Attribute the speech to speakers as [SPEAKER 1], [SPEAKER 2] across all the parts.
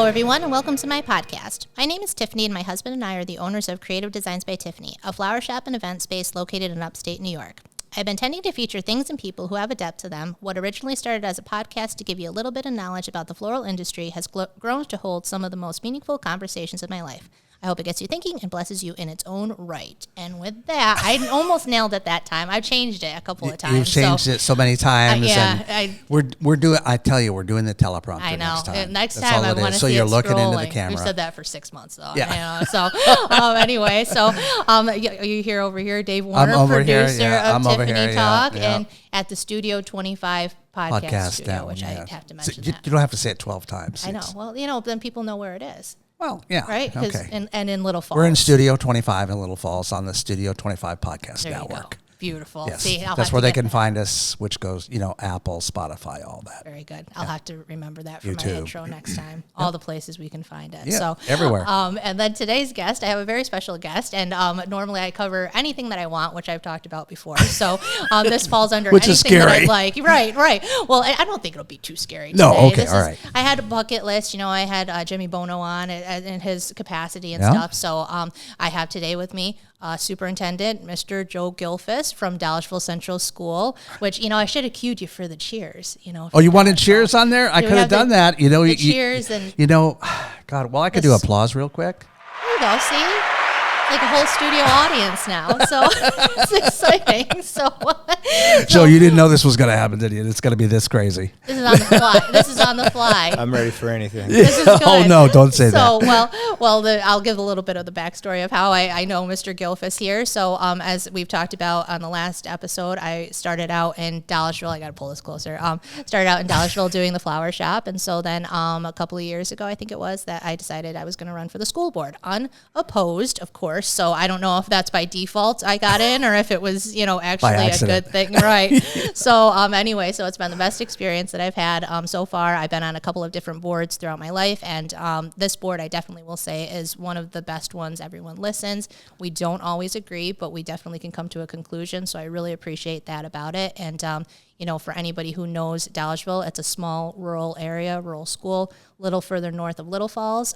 [SPEAKER 1] everyone, and welcome to my podcast. My name is Tiffany, and my husband and I are the owners of Creative Designs by Tiffany, a flower shop and event space located in upstate New York. I've been tending to feature things and people who have a depth to them. What originally started as a podcast to give you a little bit of knowledge about the floral industry has grown to hold some of the most meaningful conversations of my life. I hope it gets you thinking and blesses you in its own right. And with that, I almost nailed it that time. I've changed it a couple of times.
[SPEAKER 2] You've changed it so many times.
[SPEAKER 1] Yeah.
[SPEAKER 2] We're doing, I tell you, we're doing the teleprompter
[SPEAKER 1] I know.
[SPEAKER 2] next time.
[SPEAKER 1] Next
[SPEAKER 2] That's
[SPEAKER 1] time
[SPEAKER 2] all
[SPEAKER 1] I
[SPEAKER 2] it
[SPEAKER 1] want
[SPEAKER 2] is.
[SPEAKER 1] to
[SPEAKER 2] So
[SPEAKER 1] see
[SPEAKER 2] you're
[SPEAKER 1] it
[SPEAKER 2] looking
[SPEAKER 1] scrolling.
[SPEAKER 2] into the camera.
[SPEAKER 1] We've said that for 6 months, though.
[SPEAKER 2] Yeah.
[SPEAKER 1] So anyway, you hear over here, Dave Warner, producer of Tiffany Talk, and at the Studio 25 podcast studio, which I have to mention.
[SPEAKER 2] So you don't have to say it 12 times.
[SPEAKER 1] I know. Well, then people know where it is.
[SPEAKER 2] Well, yeah.
[SPEAKER 1] Right?
[SPEAKER 2] Okay.
[SPEAKER 1] And in Little Falls.
[SPEAKER 2] We're in Studio 25 in Little Falls on the Studio 25 podcast
[SPEAKER 1] there
[SPEAKER 2] network.
[SPEAKER 1] You go. Beautiful.
[SPEAKER 2] Yes.
[SPEAKER 1] See,
[SPEAKER 2] that's where they can find us, which goes, Apple, Spotify, all that.
[SPEAKER 1] Very good. I'll have to remember that for
[SPEAKER 2] YouTube.
[SPEAKER 1] my intro next time. All the places we can find it.
[SPEAKER 2] Yeah,
[SPEAKER 1] so
[SPEAKER 2] everywhere.
[SPEAKER 1] And then today's guest, I have a very special guest, and normally I cover anything that I want, which I've talked about before. So this falls under
[SPEAKER 2] which
[SPEAKER 1] anything
[SPEAKER 2] is
[SPEAKER 1] that
[SPEAKER 2] scary.
[SPEAKER 1] I like. Right. Well, I don't think it'll be too scary today.
[SPEAKER 2] No, okay, all right.
[SPEAKER 1] I had a bucket list. I had Jimmy Bono on in his capacity and stuff. So I have today with me Superintendent Mr. Joe Gilfus from Dolgeville Central School, which, I should have cued you for the cheers.
[SPEAKER 2] Oh, you wanted cheers on there? I could have done that.
[SPEAKER 1] The cheers and...
[SPEAKER 2] God, well, I could do applause real quick.
[SPEAKER 1] There you go, see? Like a whole studio audience now, so it's exciting. So,
[SPEAKER 2] Joe, you didn't know this was going to happen, did you? It's going to be this crazy.
[SPEAKER 1] This is on the fly.
[SPEAKER 3] I'm ready for anything.
[SPEAKER 1] This is good.
[SPEAKER 2] Oh no, don't say that.
[SPEAKER 1] So, I'll give a little bit of the backstory of how I know Mr. Gilfus here. So, as we've talked about on the last episode, I started out in Dolgeville. I got to pull this closer. Started out in Dolgeville doing the flower shop, and so then a couple of years ago, I think it was, that I decided I was going to run for the school board, unopposed, of course. So I don't know if that's by default I got in or if it was, actually a good thing. Right. So anyway, so it's been the best experience that I've had so far. I've been on a couple of different boards throughout my life. And this board, I definitely will say, is one of the best ones. Everyone listens. We don't always agree, but we definitely can come to a conclusion. So I really appreciate that about it. And, for anybody who knows Dolgeville, it's a small rural area, rural school, a little further north of Little Falls.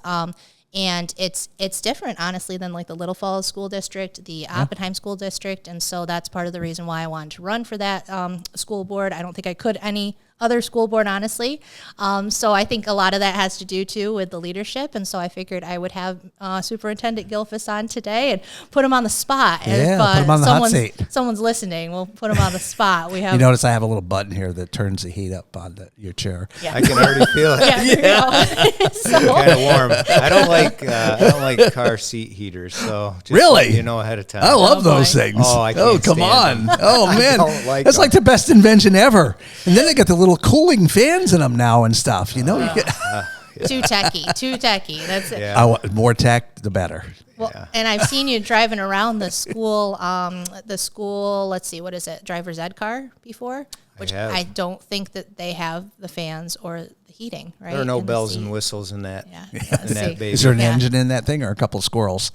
[SPEAKER 1] And it's different, honestly, than like the Little Falls School District, the Oppenheim School District. And so that's part of the reason why I wanted to run for that school board. I don't think I could any other school board, honestly. So I think a lot of that has to do, too, with the leadership. And so I figured I would have Superintendent Gilfus on today and put him on the spot.
[SPEAKER 2] Yeah, put him on the hot seat.
[SPEAKER 1] Someone's listening. We'll put him on the spot. We have.
[SPEAKER 2] You notice I have a little button here that turns the heat up on your chair.
[SPEAKER 3] Yeah. I can already feel it.
[SPEAKER 1] Yeah. So.
[SPEAKER 3] Kind of warm. I don't like car seat heaters. So just
[SPEAKER 2] really,
[SPEAKER 3] let you know ahead of time.
[SPEAKER 2] I love those things.
[SPEAKER 3] Oh, I can't
[SPEAKER 2] come
[SPEAKER 3] stand
[SPEAKER 2] on.
[SPEAKER 3] them.
[SPEAKER 2] Oh man, that's like the best invention ever. And then they got the little cooling fans in them now and stuff. You get
[SPEAKER 1] too techie. That's it.
[SPEAKER 2] I want more tech, the better.
[SPEAKER 1] Well, and I've seen you driving around the school. Let's see, what is it? Driver's ed car before, which I don't think that they have the fans or the heating. Right?
[SPEAKER 3] There are no bells and whistles in that.
[SPEAKER 1] Yeah.
[SPEAKER 3] In that baby.
[SPEAKER 2] Is there an engine in that thing or a couple of squirrels?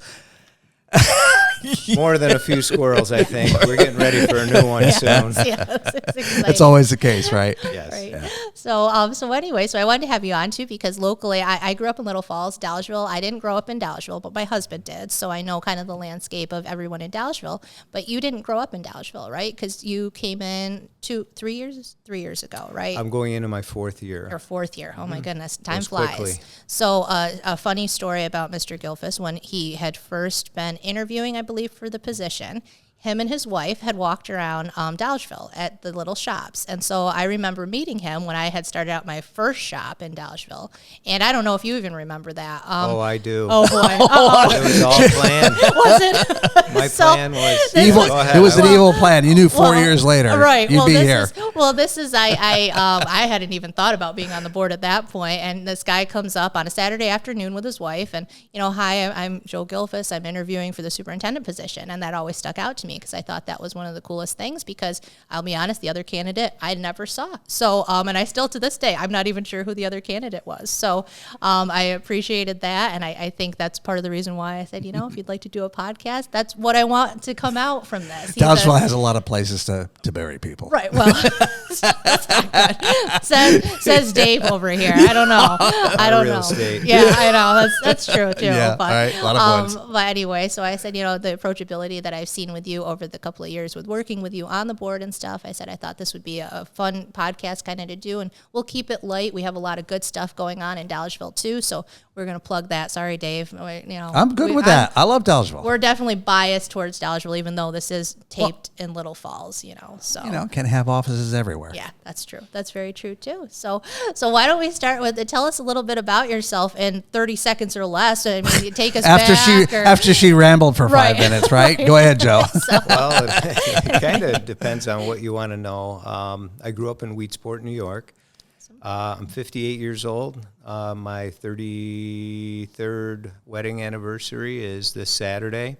[SPEAKER 3] More than a few squirrels, I think. We're getting ready for a new one soon.
[SPEAKER 2] That's always the case, right?
[SPEAKER 3] Yes.
[SPEAKER 1] Right.
[SPEAKER 2] Yeah.
[SPEAKER 1] So anyway, I wanted to have you on too because locally, I grew up in Little Falls, Dolgeville. I didn't grow up in Dolgeville, but my husband did, so I know kind of the landscape of everyone in Dolgeville. But you didn't grow up in Dolgeville, right? Because you came in 3 years ago, right?
[SPEAKER 3] I'm going into my fourth year.
[SPEAKER 1] Your fourth year. Oh my goodness, time
[SPEAKER 3] Goes
[SPEAKER 1] flies.
[SPEAKER 3] quickly.
[SPEAKER 1] So a funny story about Mr. Gilfus, when he had first been interviewing, I believe, for the position, him and his wife had walked around Dolgeville at the little shops. And so I remember meeting him when I had started out my first shop in Dolgeville. And I don't know if you even remember that.
[SPEAKER 3] I do.
[SPEAKER 1] Oh, boy.
[SPEAKER 3] It was all planned.
[SPEAKER 1] Was it?
[SPEAKER 3] My plan was
[SPEAKER 2] evil.
[SPEAKER 3] Go ahead.
[SPEAKER 2] It was an evil plan. You knew 4 years later
[SPEAKER 1] right.
[SPEAKER 2] you'd be here.
[SPEAKER 1] I hadn't even thought about being on the board at that point. And this guy comes up on a Saturday afternoon with his wife. And, hi, I'm Joe Gilfus. I'm interviewing for the superintendent position. And that always stuck out to me because I thought that was one of the coolest things because I'll be honest, the other candidate I never saw. So, and I still to this day, I'm not even sure who the other candidate was. So I appreciated that. And I think that's part of the reason why I said, if you'd like to do a podcast, that's what I want to come out from this.
[SPEAKER 2] Dolgeville has a lot of places to bury people.
[SPEAKER 1] Right. Well, That's not good. Says Dave over here. I don't know. I don't know.
[SPEAKER 3] Estate.
[SPEAKER 1] Yeah, I know. That's true too.
[SPEAKER 2] Yeah,
[SPEAKER 1] But,
[SPEAKER 2] all right, a lot of points.
[SPEAKER 1] But anyway, so I said, the approachability that I've seen with you over the couple of years with working with you on the board and stuff, I said I thought this would be a fun podcast kind of to do, and we'll keep it light. We have a lot of good stuff going on in Dolgeville too, so we're going to plug that. Sorry, Dave.
[SPEAKER 2] I'm good with that. I love Dolgeville.
[SPEAKER 1] We're definitely biased towards Dolgeville, even though this is taped in Little Falls, So
[SPEAKER 2] can have offices everywhere.
[SPEAKER 1] yeah, that's true. That's very true too. So why don't we start with tell us a little bit about yourself in 30 seconds or less? I mean, you take us
[SPEAKER 2] after she rambled for 5 minutes, right? Go ahead, Joe.
[SPEAKER 3] Well, it kind of depends on what you want to know. I grew up in Wheatsport, New York. I'm 58 years old. My 33rd wedding anniversary is this Saturday.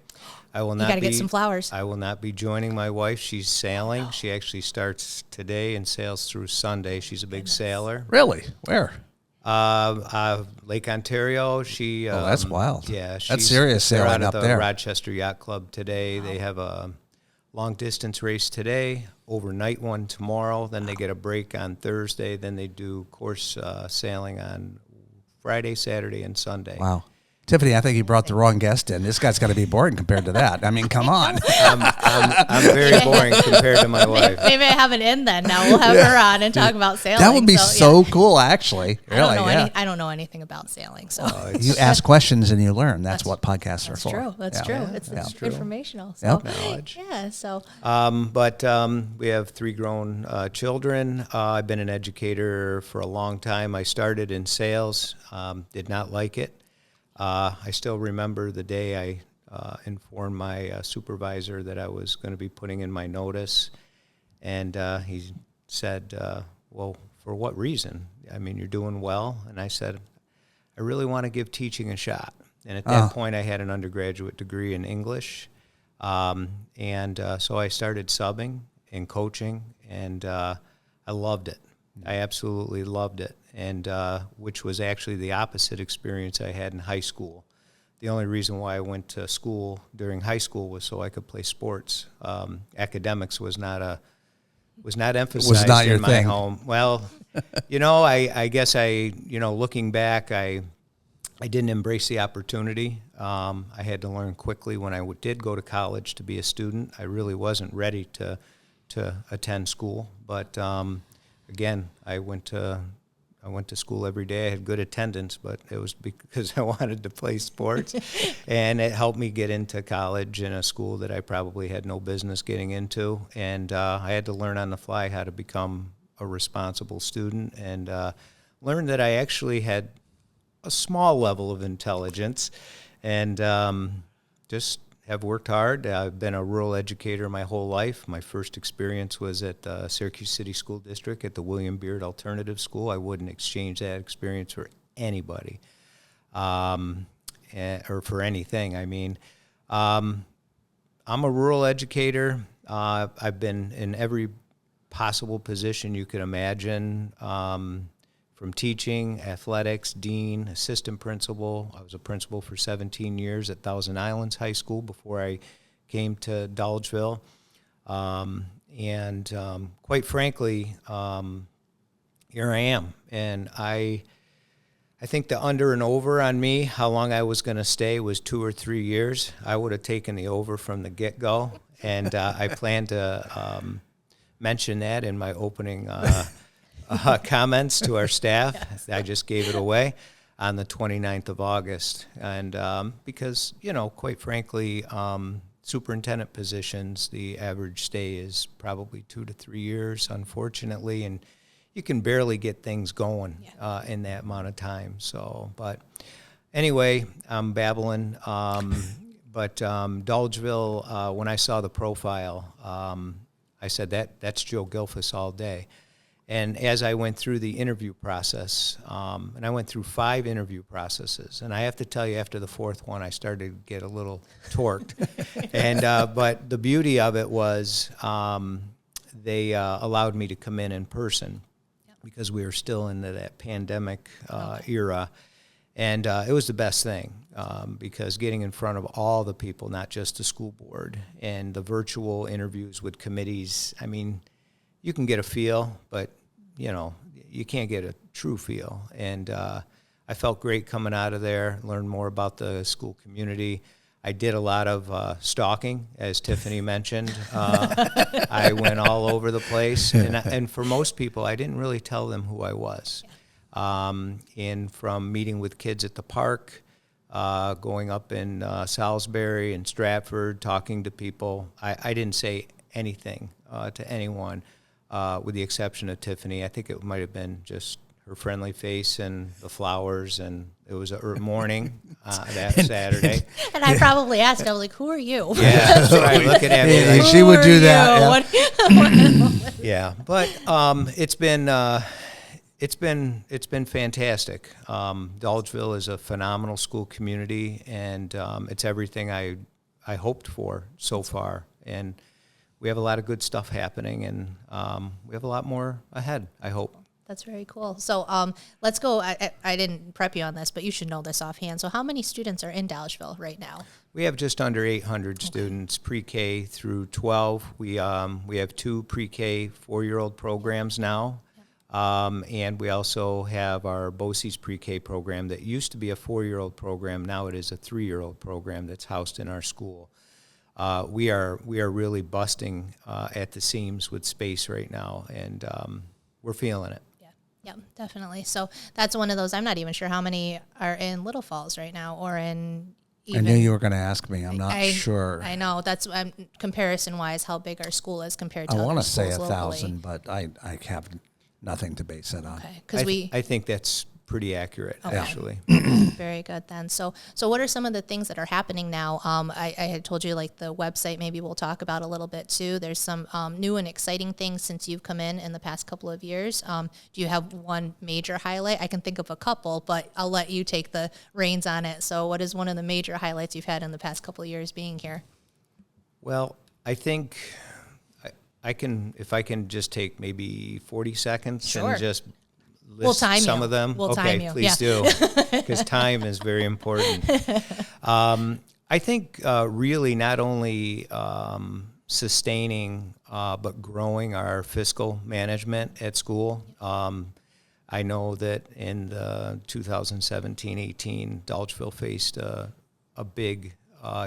[SPEAKER 3] I will not.
[SPEAKER 1] You got to get some flowers.
[SPEAKER 3] I will not be joining my wife. She's sailing. Wow. She actually starts today and sails through Sunday. She's a big sailor.
[SPEAKER 2] Really? Where?
[SPEAKER 3] Lake Ontario. She.
[SPEAKER 2] That's wild.
[SPEAKER 3] Yeah,
[SPEAKER 2] that's serious sailing up
[SPEAKER 3] at the
[SPEAKER 2] there.
[SPEAKER 3] Rochester Yacht Club today. Wow. They have a long distance race today, overnight one tomorrow. Then they get a break on Thursday. Then they do course sailing on Friday, Saturday, and Sunday.
[SPEAKER 2] Wow. Tiffany, I think you brought the wrong guest in. This guy's got to be boring compared to that. I mean, come on.
[SPEAKER 3] I'm very boring compared to my wife.
[SPEAKER 1] Maybe I have an in then. Now we'll have her on and talk about sailing.
[SPEAKER 2] That would be so cool, actually. Really,
[SPEAKER 1] I don't know anything about sailing. So
[SPEAKER 2] you ask questions and you learn. That's what podcasts are for.
[SPEAKER 1] True. That's true. It's
[SPEAKER 3] true.
[SPEAKER 1] Informational. So,
[SPEAKER 3] knowledge.
[SPEAKER 1] Yeah. So.
[SPEAKER 3] But we have 3 grown children. I've been an educator for a long time. I started in sales. Did not like it. I still remember the day I informed my supervisor that I was going to be putting in my notice, and he said, well, for what reason? I mean, you're doing well. And I said, I really want to give teaching a shot. And at that point, I had an undergraduate degree in English, and so I started subbing and coaching, and I loved it. I absolutely loved it, and which was actually the opposite experience I had in high school. The only reason why I went to school during high school was so I could play sports. Academics was not emphasized in my home. Well, I guess looking back, I didn't embrace the opportunity. I had to learn quickly when I did go to college to be a student. I really wasn't ready to attend school, but again, I went to school every day. I had good attendance, but it was because I wanted to play sports. And it helped me get into college in a school that I probably had no business getting into. And I had to learn on the fly how to become a responsible student, and learn that I actually had a small level of intelligence, and just have worked hard. I've been a rural educator my whole life. My first experience was at Syracuse City School District at the William Beard Alternative School. I wouldn't exchange that experience for anybody, or for anything. I mean, I'm a rural educator. I've been in every possible position you could imagine, from teaching, athletics, dean, assistant principal. I was a principal for 17 years at Thousand Islands High School before I came to Dolgeville. Quite frankly, here I am. And I think the under and over on me, how long I was going to stay, was 2 or 3 years. I would have taken the over from the get-go. And I plan to mention that in my opening comments to our staff. Yes. I just gave it away on the 29th of August. And because, quite frankly, superintendent positions, the average stay is probably 2 to 3 years, unfortunately, and you can barely get things going in that amount of time. So, but anyway, I'm babbling. But Dolgeville, when I saw the profile, I said, that's Joe Gilfus all day. And as I went through the interview process, and I went through 5 interview processes, and I have to tell you, after the 4th one, I started to get a little torqued. And but the beauty of it was they allowed me to come in person because we were still into that pandemic era. And it was the best thing because getting in front of all the people, not just the school board, and the virtual interviews with committees, I mean, you can get a feel, but, you can't get a true feel. And I felt great coming out of there, learned more about the school community. I did a lot of stalking, as Tiffany mentioned. I went all over the place. And for most people, I didn't really tell them who I was. And from meeting with kids at the park, going up in Salisbury and Stratford, talking to people, I didn't say anything to anyone, with the exception of Tiffany. I think it might have been just her friendly face and the flowers, and it was a morning that Saturday.
[SPEAKER 1] And I probably asked, I was like, who are you?
[SPEAKER 3] Yeah, that's right. Looking at me like,
[SPEAKER 2] she would do that.
[SPEAKER 3] yeah. But it's been fantastic. Dolgeville is a phenomenal school community, and it's everything I hoped for so far. And we have a lot of good stuff happening, and we have a lot more ahead, I hope.
[SPEAKER 1] That's very cool. So let's go. I didn't prep you on this, but you should know this offhand. So how many students are in Dolgeville right now?
[SPEAKER 3] We have just under 800 students, pre-K through 12. We have 2 pre-K 4-year-old programs now. And we also have our BOCES pre-K program that used to be a 4-year-old program. Now it is a 3-year-old program that's housed in our school. We are really busting at the seams with space right now, and we're feeling it.
[SPEAKER 1] Yeah, definitely. So that's one of those. I'm not even sure how many are in Little Falls right now, or in. Even,
[SPEAKER 2] I knew you were going to ask me. I'm not sure.
[SPEAKER 1] I know that's comparison-wise how big our school is compared to.
[SPEAKER 2] I
[SPEAKER 1] want to
[SPEAKER 2] say 1,000, but I have nothing to base it on.
[SPEAKER 1] Okay, because
[SPEAKER 3] I think that's pretty accurate, actually.
[SPEAKER 1] Very good then. So what are some of the things that are happening now? I had told you, like, the website maybe we'll talk about a little bit too. There's some new and exciting things since you've come in the past couple of years. Do you have one major highlight? I can think of a couple, but I'll let you take the reins on it. So what is one of the major highlights you've had in the past couple of years being here?
[SPEAKER 3] Well, I think I can, if I can just take maybe 40 seconds and just list some of them.
[SPEAKER 1] Okay,
[SPEAKER 3] please do, because time is very important. I think really not only sustaining but growing our fiscal management at school. I know that in the 2017-18, Dolgeville faced a big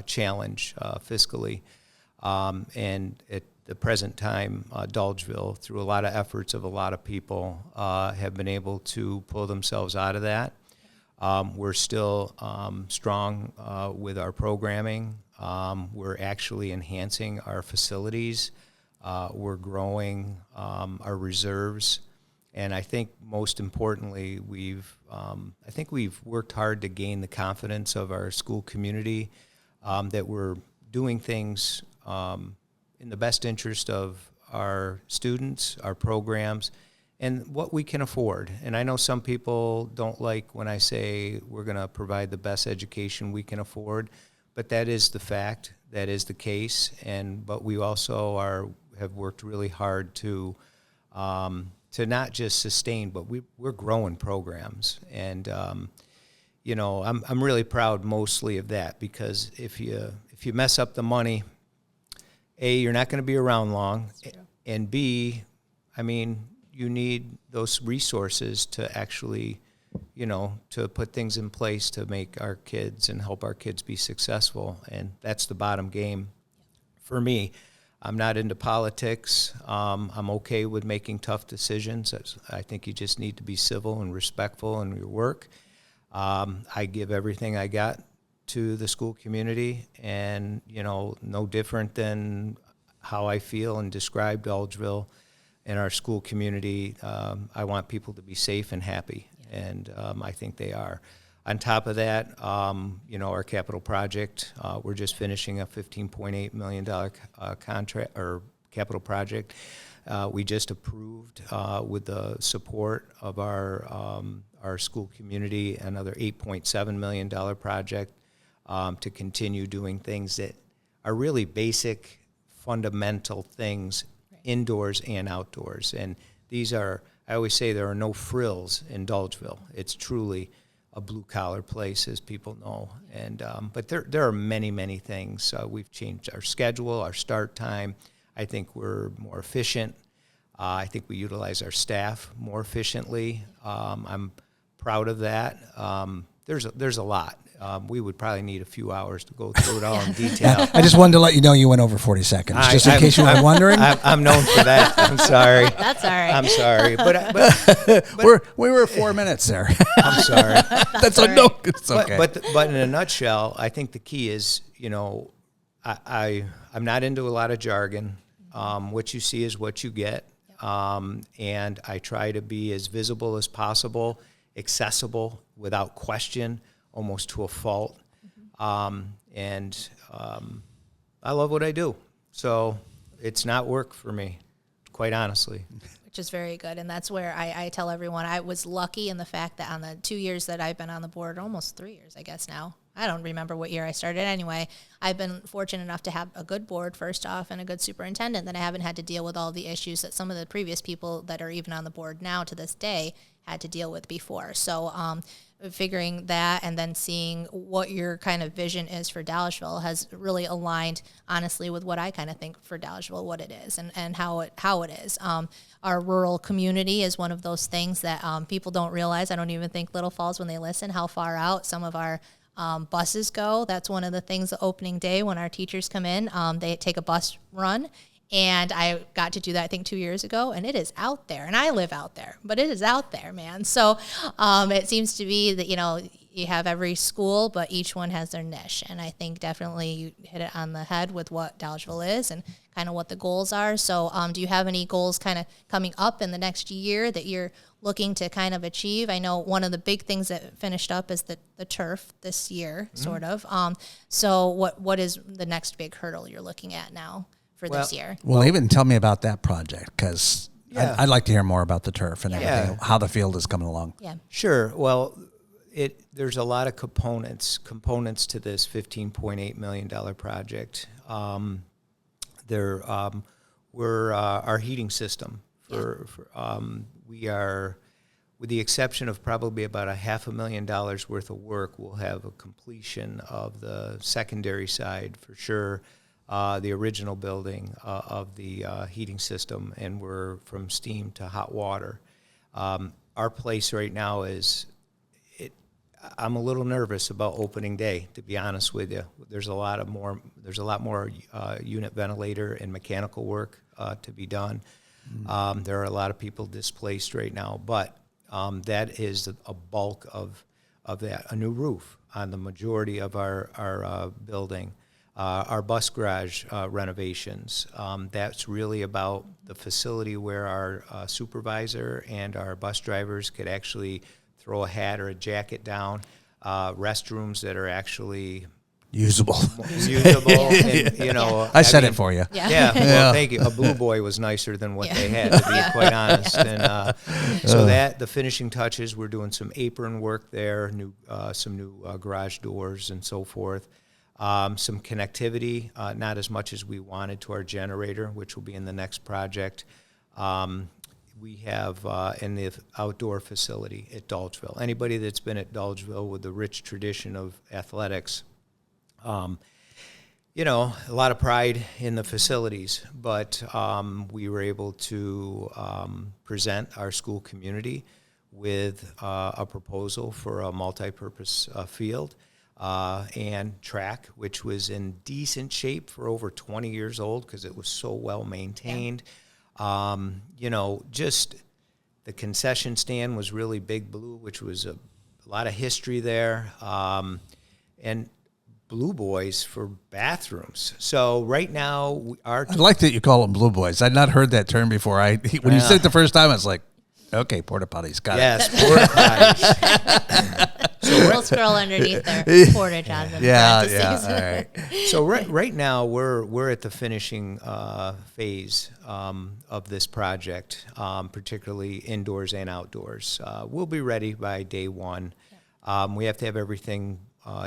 [SPEAKER 3] challenge fiscally, and at the present time, Dolgeville, through a lot of efforts of a lot of people, have been able to pull themselves out of that. We're still strong with our programming. We're actually enhancing our facilities. We're growing our reserves. And I think most importantly, we've worked hard to gain the confidence of our school community, that we're doing things in the best interest of our students, our programs, and what we can afford. And I know some people don't like when I say we're going to provide the best education we can afford, but that is the fact, that is the case. But we also have worked really hard to not just sustain, but we're growing programs. And I'm really proud mostly of that, because if you mess up the money, A, you're not going to be around long, and B, you need those resources to actually, to put things in place to make our kids and help our kids be successful, and that's the bottom game for me. I'm not into politics. I'm okay with making tough decisions. I think you just need to be civil and respectful in your work. I give everything I got to the school community, and no different than how I feel and describe Dolgeville and our school community. I want people to be safe and happy, and I think they are. On top of that, our capital project, we're just finishing a $15.8 million contract or capital project. We just approved, with the support of our school community, another $8.7 million project to continue doing things that are really basic, fundamental things, indoors and outdoors. And these are, I always say, there are no frills in Dolgeville. It's truly a blue-collar place, as people know. And but there are many, many things. We've changed our schedule, our start time. I think we're more efficient. I think we utilize our staff more efficiently. I'm proud of that. There's a lot. We would probably need a few hours to go through it all in detail.
[SPEAKER 2] I just wanted to let you know you went over 40 seconds, just in case you were wondering.
[SPEAKER 3] I'm known for that. I'm sorry.
[SPEAKER 1] That's all right.
[SPEAKER 3] I'm sorry, but
[SPEAKER 2] we were 4 minutes there.
[SPEAKER 3] I'm sorry.
[SPEAKER 2] That's all right. No, it's okay.
[SPEAKER 3] But in a nutshell, I think the key is, I'm not into a lot of jargon. What you see is what you get, and I try to be as visible as possible, accessible without question, almost to a fault. And I love what I do. So it's not work for me, quite honestly.
[SPEAKER 1] Which is very good. And that's where I tell everyone I was lucky in the fact that on the 2 years that I've been on the board, almost 3 years, I guess now, I don't remember what year I started anyway, I've been fortunate enough to have a good board first off and a good superintendent that I haven't had to deal with all the issues that some of the previous people that are even on the board now to this day had to deal with before. So figuring that and then seeing what your kind of vision is for Dolgeville has really aligned honestly with what I kind of think for Dolgeville, what it is and how it is. Our rural community is one of those things that people don't realize. I don't even think Little Falls, when they listen, how far out some of our buses go. That's one of the things, the opening day when our teachers come in, they take a bus run. And I got to do that, I think, 2 years ago, and it is out there. And I live out there, but it is out there, man. So it seems to be that, you have every school, but each one has their niche. And I think definitely you hit it on the head with what Dolgeville is and kind of what the goals are. So do you have any goals kind of coming up in the next year that you're looking to kind of achieve? I know one of the big things that finished up is the turf this year, sort of. So what is the next big hurdle you're looking at now for this year?
[SPEAKER 2] Well, even tell me about that project, because
[SPEAKER 3] Yeah.
[SPEAKER 2] I'd like to hear more about the turf and everything, how the field is coming along.
[SPEAKER 1] Yeah.
[SPEAKER 3] Sure. Well, there's a lot of components to this $15.8 million project. We're our heating system. We are, with the exception of probably about $500,000 worth of work, we'll have a completion of the secondary side for sure. The original building of the heating system, and we're from steam to hot water. Our place right now I'm a little nervous about opening day, to be honest with you. There's a lot more unit ventilator and mechanical work to be done. There are a lot of people displaced right now, but that is a bulk of that. A new roof on the majority of our building. Our bus garage renovations, that's really about the facility where our supervisor and our bus drivers could actually throw a hat or a jacket down, restrooms that are actually
[SPEAKER 2] Usable.
[SPEAKER 3] And,
[SPEAKER 2] I said it for you.
[SPEAKER 1] Yeah.
[SPEAKER 3] Well, thank you. A Blue Boy was nicer than what they had, to be quite honest. And so the finishing touches, we're doing some apron work there, some new garage doors and so forth. Some connectivity, not as much as we wanted to our generator, which will be in the next project. We have in the outdoor facility at Dolgeville. Anybody that's been at Dolgeville with the rich tradition of athletics, a lot of pride in the facilities, but we were able to present our school community with a proposal for a multi-purpose field. And track, which was in decent shape for over 20 years old because it was so well maintained. Just the concession stand was really Big Blue, which was a lot of history there. And Blue Boys for bathrooms. So right now, I
[SPEAKER 2] like that you call them Blue Boys. I'd not heard that term before. When you said it the first time, I was like, okay, porta potties, got it.
[SPEAKER 3] Yes, porta potties.
[SPEAKER 1] We'll scroll underneath there. Portage on them.
[SPEAKER 2] Yeah. All right.
[SPEAKER 3] So right now we're at the finishing phase of this project, particularly indoors and outdoors. We'll be ready by day one. We have to have everything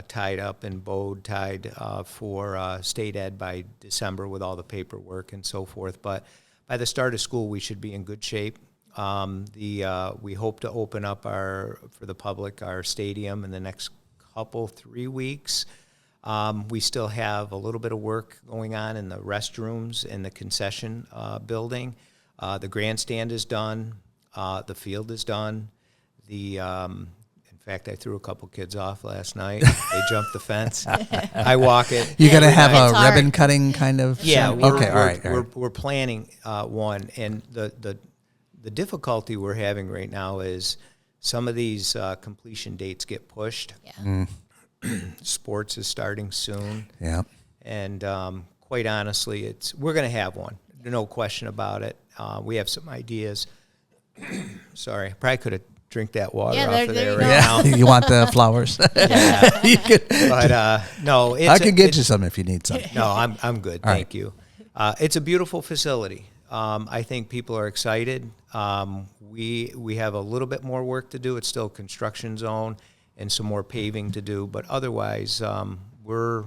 [SPEAKER 3] tied up and tied for state ed by December with all the paperwork and so forth. But by the start of school, we should be in good shape. We hope to open up for the public our stadium in the next 3 weeks. We still have a little bit of work going on in the restrooms in the concession building. The grandstand is done. The field is done. In fact, I threw a couple kids off last night. They jumped the fence. I walk it.
[SPEAKER 2] You got to have
[SPEAKER 1] It's
[SPEAKER 2] a
[SPEAKER 1] hard.
[SPEAKER 2] ribbon cutting kind of.
[SPEAKER 3] Yeah.
[SPEAKER 2] ceremony? Okay. All right.
[SPEAKER 3] We're planning one, and the difficulty we're having right now is some of these completion dates get pushed.
[SPEAKER 1] Yeah.
[SPEAKER 3] Sports is starting soon.
[SPEAKER 2] Yeah.
[SPEAKER 3] And quite honestly, we're going to have one. No question about it. We have some ideas. Sorry, I probably could have drank that water
[SPEAKER 1] Yeah,
[SPEAKER 3] off
[SPEAKER 1] there
[SPEAKER 3] of
[SPEAKER 1] you
[SPEAKER 3] there
[SPEAKER 1] go.
[SPEAKER 3] right
[SPEAKER 2] Yeah.
[SPEAKER 3] now.
[SPEAKER 2] You want the flowers? You could-
[SPEAKER 3] But no,
[SPEAKER 2] I can get you some if you need some.
[SPEAKER 3] No, I'm good.
[SPEAKER 2] All
[SPEAKER 3] Thank you. It's a beautiful facility. I think people are excited. We have a little bit more work to do. It's still a construction zone and some more paving to do, but otherwise, we're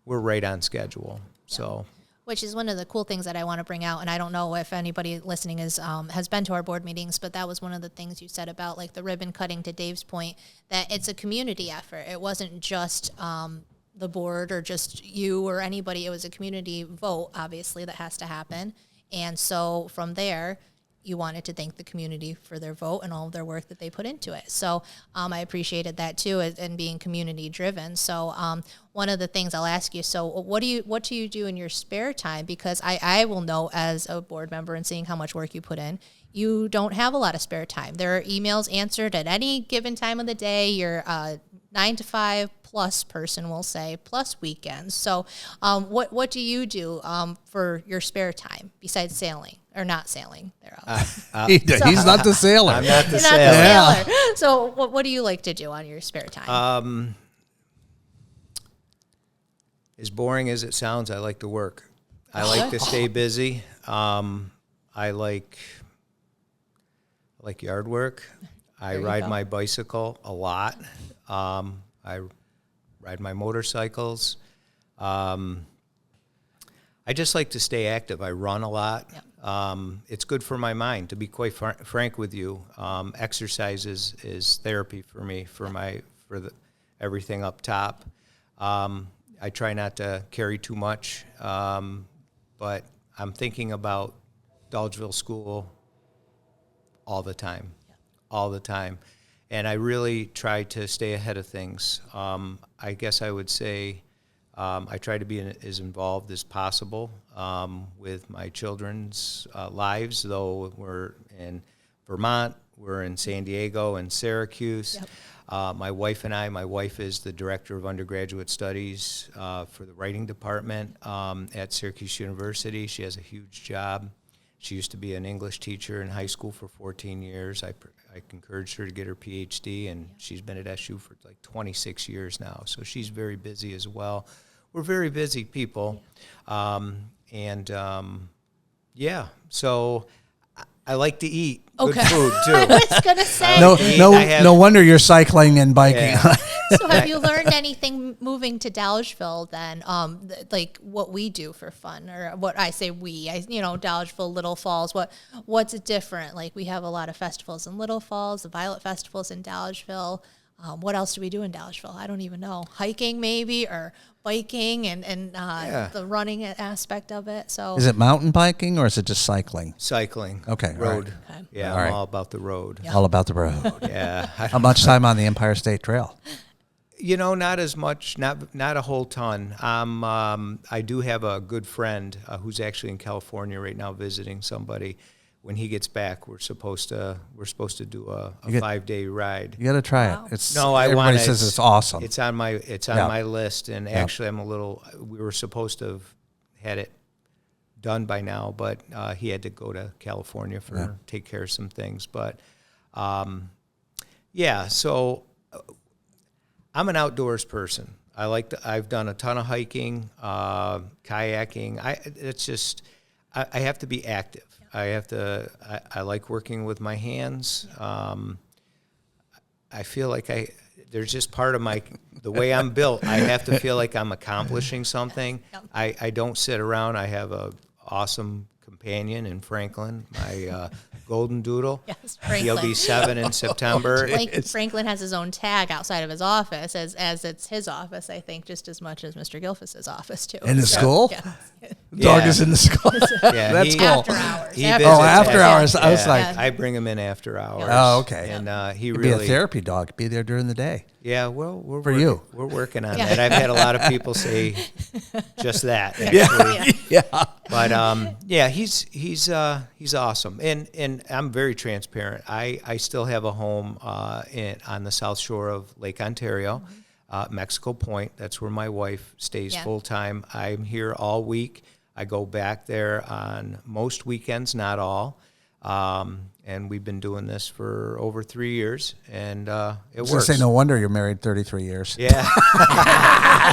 [SPEAKER 3] right on schedule. So.
[SPEAKER 1] Which is one of the cool things that I want to bring out. And I don't know if anybody listening has been to our board meetings, but that was one of the things you said about like the ribbon cutting, to Dave's point, that it's a community effort. It wasn't just the board or just you or anybody. It was a community vote, obviously, that has to happen. And so from there, you wanted to thank the community for their vote and all of their work that they put into it. So I appreciated that too, and being community driven. So one of the things I'll ask you, so what do you do in your spare time? Because I will know as a board member and seeing how much work you put in, you don't have a lot of spare time. There are emails answered at any given time of the day. You're 9 to 5 plus person, we'll say, plus weekends. So what do you do for your spare time besides sailing? Or not sailing.
[SPEAKER 2] He's not the sailor.
[SPEAKER 3] I'm not the
[SPEAKER 1] You're
[SPEAKER 3] sailor.
[SPEAKER 1] not the sailor. So what do you like to do on your spare time?
[SPEAKER 3] As boring as it sounds, I like to work. I like to stay busy. I like yard work. I ride my bicycle a lot. I ride my motorcycles. I just like to stay active. I run a lot.
[SPEAKER 1] Yep.
[SPEAKER 3] It's good for my mind, to be quite frank with you. Exercise is therapy for me, for everything up top. I try not to carry too much, but I'm thinking about Dolgeville School all the time, all the time. And I really try to stay ahead of things. I guess I would say I try to be as involved as possible with my children's lives, though we're in Vermont, we're in San Diego and Syracuse. Yep. My wife is the director of undergraduate studies for the writing department at Syracuse University. She has a huge job. She used to be an English teacher in high school for 14 years. I encouraged her to get her PhD, and she's been at SU for like 26 years now. So she's very busy as well. We're very busy people. So I like to eat good food, too.
[SPEAKER 1] I was going to say.
[SPEAKER 2] No wonder you're cycling and biking.
[SPEAKER 3] Yeah.
[SPEAKER 1] So have you learned anything moving to Dolgeville then, like what we do for fun, or what I say Dolgeville, Little Falls, what's different? Like we have a lot of festivals in Little Falls, the Violet Festivals in Dolgeville. What else do we do in Dolgeville? I don't even know. Hiking maybe, or biking and the running aspect of it. So
[SPEAKER 2] is it mountain biking or is it just cycling?
[SPEAKER 3] Cycling.
[SPEAKER 2] Okay.
[SPEAKER 3] Road.
[SPEAKER 1] Okay.
[SPEAKER 3] Yeah,
[SPEAKER 2] All
[SPEAKER 3] I'm
[SPEAKER 2] right.
[SPEAKER 3] all about the road.
[SPEAKER 1] Yeah.
[SPEAKER 2] All about the road.
[SPEAKER 3] Yeah.
[SPEAKER 2] How much time on the Empire State Trail?
[SPEAKER 3] Not as much, not a whole ton. I do have a good friend who's actually in California right now visiting somebody. When he gets back, we're supposed to do a 5-day ride.
[SPEAKER 2] You got to try
[SPEAKER 1] Wow.
[SPEAKER 2] it. It's
[SPEAKER 3] Everybody
[SPEAKER 2] says it's awesome.
[SPEAKER 3] It's on my list, and actually we were supposed to have had it done by now, but he had to go to California take care of some things. But so I'm an outdoors person. I've done a ton of hiking, kayaking. I have to be active. I like working with my hands. I feel like there's just part of the way I'm built. I have to feel like I'm accomplishing something.
[SPEAKER 1] Yep.
[SPEAKER 3] I don't sit around. I have a awesome companion in Franklin, my Golden Doodle.
[SPEAKER 1] Yes,
[SPEAKER 3] He'll be 7 in September.
[SPEAKER 1] Franklin has his own tag outside of his office, as it's his office, I think, just as much as Mr. Gilfus's office, too.
[SPEAKER 2] In the school?
[SPEAKER 1] Yeah.
[SPEAKER 2] Dog
[SPEAKER 3] Yeah.
[SPEAKER 2] is in the school.
[SPEAKER 3] Yeah,
[SPEAKER 2] That's cool.
[SPEAKER 1] After hours.
[SPEAKER 3] He
[SPEAKER 1] After
[SPEAKER 3] visits
[SPEAKER 2] after hours. I was
[SPEAKER 1] Yeah.
[SPEAKER 2] like,
[SPEAKER 3] I bring him in after hours.
[SPEAKER 2] Oh, okay.
[SPEAKER 3] And he
[SPEAKER 2] it'd be a
[SPEAKER 3] really,
[SPEAKER 2] therapy dog. Be there during the day.
[SPEAKER 3] yeah. Well, we're
[SPEAKER 2] For
[SPEAKER 3] working,
[SPEAKER 2] you.
[SPEAKER 3] we're working on
[SPEAKER 1] Yeah.
[SPEAKER 3] that. I've had a lot of people say just that. Actually.
[SPEAKER 2] Yeah.
[SPEAKER 3] But yeah, he's awesome, and I'm very transparent. I still have a home on the south shore of Lake Ontario, Mexico Point. That's where my wife stays
[SPEAKER 1] Yeah.
[SPEAKER 3] full time. I'm here all week. I go back there on most weekends, not all. And we've been doing this for over 3 years, and it
[SPEAKER 2] I was
[SPEAKER 3] works.
[SPEAKER 2] going to say, no wonder you're married 33 years.
[SPEAKER 3] Yeah,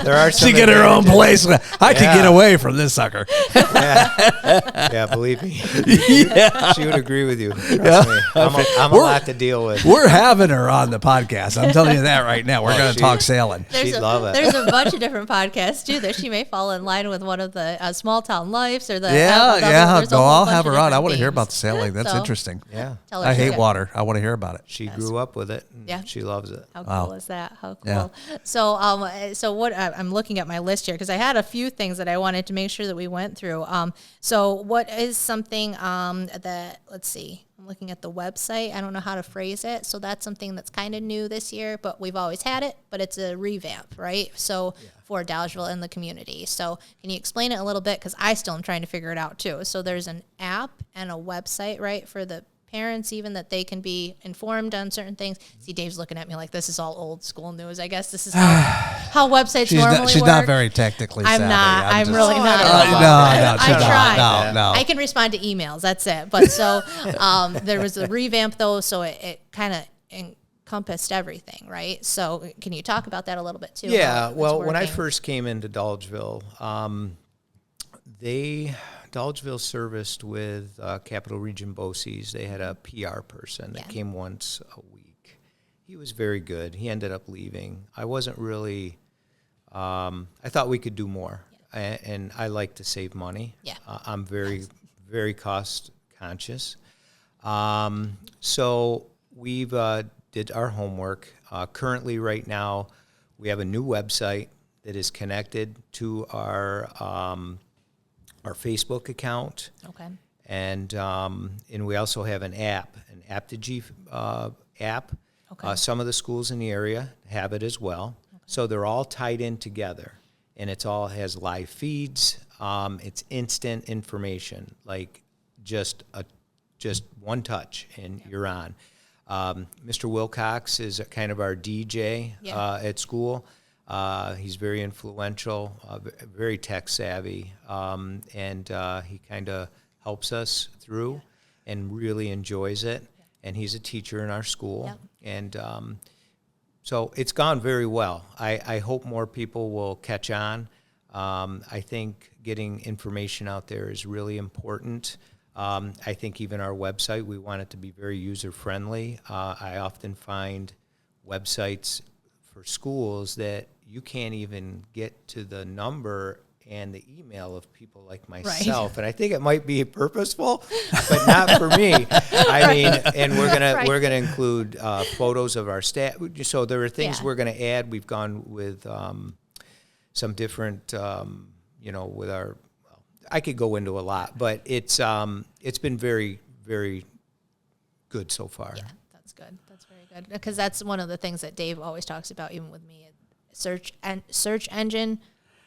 [SPEAKER 3] there are some
[SPEAKER 2] She get her own
[SPEAKER 3] advantages.
[SPEAKER 2] place. I could get away from this sucker.
[SPEAKER 3] Yeah, believe me. She would agree with you. Trust me. I'm a lot to deal with.
[SPEAKER 2] We're having her on the podcast. I'm telling you that right now. We're going to talk sailing.
[SPEAKER 3] She'd love it.
[SPEAKER 1] There's a bunch of different podcasts too that she may fall in line with, one of the Small Town Lives or the
[SPEAKER 2] Yeah.
[SPEAKER 1] there's a whole
[SPEAKER 2] I'll
[SPEAKER 1] bunch
[SPEAKER 2] have
[SPEAKER 1] of
[SPEAKER 2] her on. I
[SPEAKER 1] different
[SPEAKER 2] want to hear
[SPEAKER 1] themes.
[SPEAKER 2] about the sailing. That's
[SPEAKER 1] So,
[SPEAKER 2] interesting.
[SPEAKER 3] Yeah.
[SPEAKER 1] tell her
[SPEAKER 2] I
[SPEAKER 1] she
[SPEAKER 2] hate
[SPEAKER 1] can-
[SPEAKER 2] water. I want to hear about it.
[SPEAKER 3] She grew up with it. And
[SPEAKER 1] Yeah.
[SPEAKER 3] She loves it.
[SPEAKER 1] How
[SPEAKER 2] Wow.
[SPEAKER 1] cool is that? How cool.
[SPEAKER 2] Yeah.
[SPEAKER 1] So what I'm looking at my list here because I had a few things that I wanted to make sure that we went through. So what is something that, let's see, I'm looking at the website. I don't know how to phrase it. So that's something that's kind of new this year, but we've always had it, but it's a revamp, right? So for Dolgeville and the community. So can you explain it a little bit? Because I still am trying to figure it out too. So there's an app and a website, right, for the parents even, that they can be informed on certain things. See, Dave's looking at me like this is all old school news. I guess this is how websites normally
[SPEAKER 2] She's
[SPEAKER 1] work.
[SPEAKER 2] not very technically savvy.
[SPEAKER 1] I'm not. I'm
[SPEAKER 2] just-
[SPEAKER 1] really not.
[SPEAKER 2] No,
[SPEAKER 1] I tried.
[SPEAKER 2] No.
[SPEAKER 1] I can respond to emails. That's it. But so there was a revamp though, so it kind of encompassed everything, right? So can you talk about that a little bit too?
[SPEAKER 3] Yeah.
[SPEAKER 1] how it's
[SPEAKER 3] Well, when I
[SPEAKER 1] working?
[SPEAKER 3] first came into Dolgeville, Dolgeville serviced with Capital Region BOCES. They had a PR person that came once a week. He was very good. He ended up leaving. I wasn't really, I thought we could do more. And I like to save money.
[SPEAKER 1] Yeah.
[SPEAKER 3] I'm very, very cost conscious. So we've did our homework. Currently, right now, we have a new website that is connected to our Facebook account,
[SPEAKER 1] Okay.
[SPEAKER 3] and we also have an app, an Aptogee app.
[SPEAKER 1] Okay.
[SPEAKER 3] Some of the schools in the area have it as well. So they're all tied in together, and it's all has live feeds. It's instant information, like just one touch and you're on. Mr. Wilcox is kind of our DJ at school. He's very influential, very tech savvy, and he kind of helps us through and really enjoys it. And he's a teacher in our school. And so it's gone very well. I hope more people will catch on. I think getting information out there is really important. I think even our website, we want it to be very user-friendly. I often find websites for schools that you can't even get to the number and the email of people like myself, and I think it might be purposeful, but not for me. I mean, and we're gonna include photos of our staff. So there are things we're gonna add. We've gone with some different, with our. I could go into a lot, but it's been very, very good so far.
[SPEAKER 1] Yeah, that's good. That's very good because that's one of the things that Dave always talks about, even with me. Search engine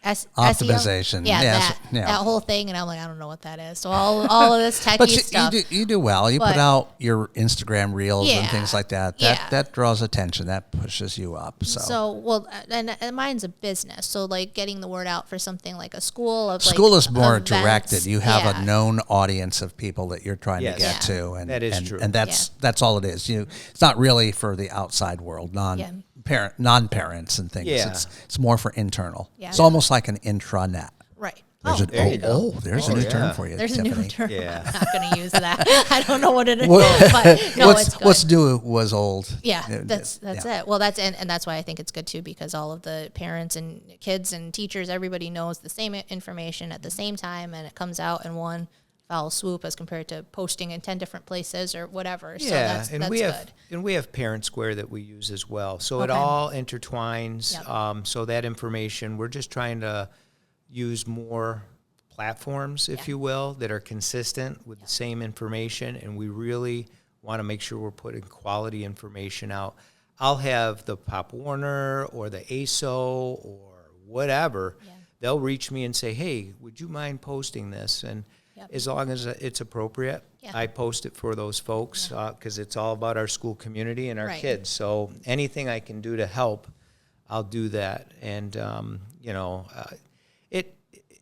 [SPEAKER 2] Optimization.
[SPEAKER 1] SEO. Yeah,
[SPEAKER 2] Yes.
[SPEAKER 1] that whole thing, and I'm like, I don't know what that is. So all of this techie
[SPEAKER 2] But
[SPEAKER 1] stuff.
[SPEAKER 2] you do well. You put out your Instagram reels and things like that.
[SPEAKER 1] Yeah.
[SPEAKER 2] That draws attention. That pushes you up. So,
[SPEAKER 1] and mine's a business. So like getting the word out for something like a school of
[SPEAKER 2] school
[SPEAKER 1] like
[SPEAKER 2] is more
[SPEAKER 1] events.
[SPEAKER 2] directed. You have a known audience of people that you're trying to get to, and
[SPEAKER 3] that is true.
[SPEAKER 2] And that's all it is. It's not really for the outside world, non-parents and things.
[SPEAKER 3] Yeah.
[SPEAKER 2] It's more for internal.
[SPEAKER 1] Yeah.
[SPEAKER 2] It's almost like an intranet.
[SPEAKER 1] Right.
[SPEAKER 2] There's
[SPEAKER 3] there you go.
[SPEAKER 2] There's a new term for you.
[SPEAKER 1] There's
[SPEAKER 2] Tiffany.
[SPEAKER 1] a new term.
[SPEAKER 3] Yeah.
[SPEAKER 1] I'm not going to use that. I don't know what it is, but no, it's good.
[SPEAKER 2] What's due was old.
[SPEAKER 1] Yeah, that's it. Well, and that's why I think it's good too, because all of the parents and kids and teachers, everybody knows the same information at the same time, and it comes out in one foul swoop as compared to posting in 10 different places or whatever. So
[SPEAKER 3] Yeah,
[SPEAKER 1] that's
[SPEAKER 3] and
[SPEAKER 1] good.
[SPEAKER 3] we have Parent Square that we use as well. So it
[SPEAKER 1] Okay.
[SPEAKER 3] all intertwines.
[SPEAKER 1] Yep.
[SPEAKER 3] So that information, we're just trying to use more platforms, if you will, that are consistent with the same information, and we really want to make sure we're putting quality information out. I'll have the Pop Warner or the ASO or whatever.
[SPEAKER 1] Yeah.
[SPEAKER 3] They'll reach me and say, hey, would you mind posting this? And
[SPEAKER 1] Yep.
[SPEAKER 3] as long as it's appropriate,
[SPEAKER 1] Yeah.
[SPEAKER 3] I post it for those folks because it's all about our school community and our
[SPEAKER 1] Right.
[SPEAKER 3] kids. So anything I can do to help, I'll do that. And,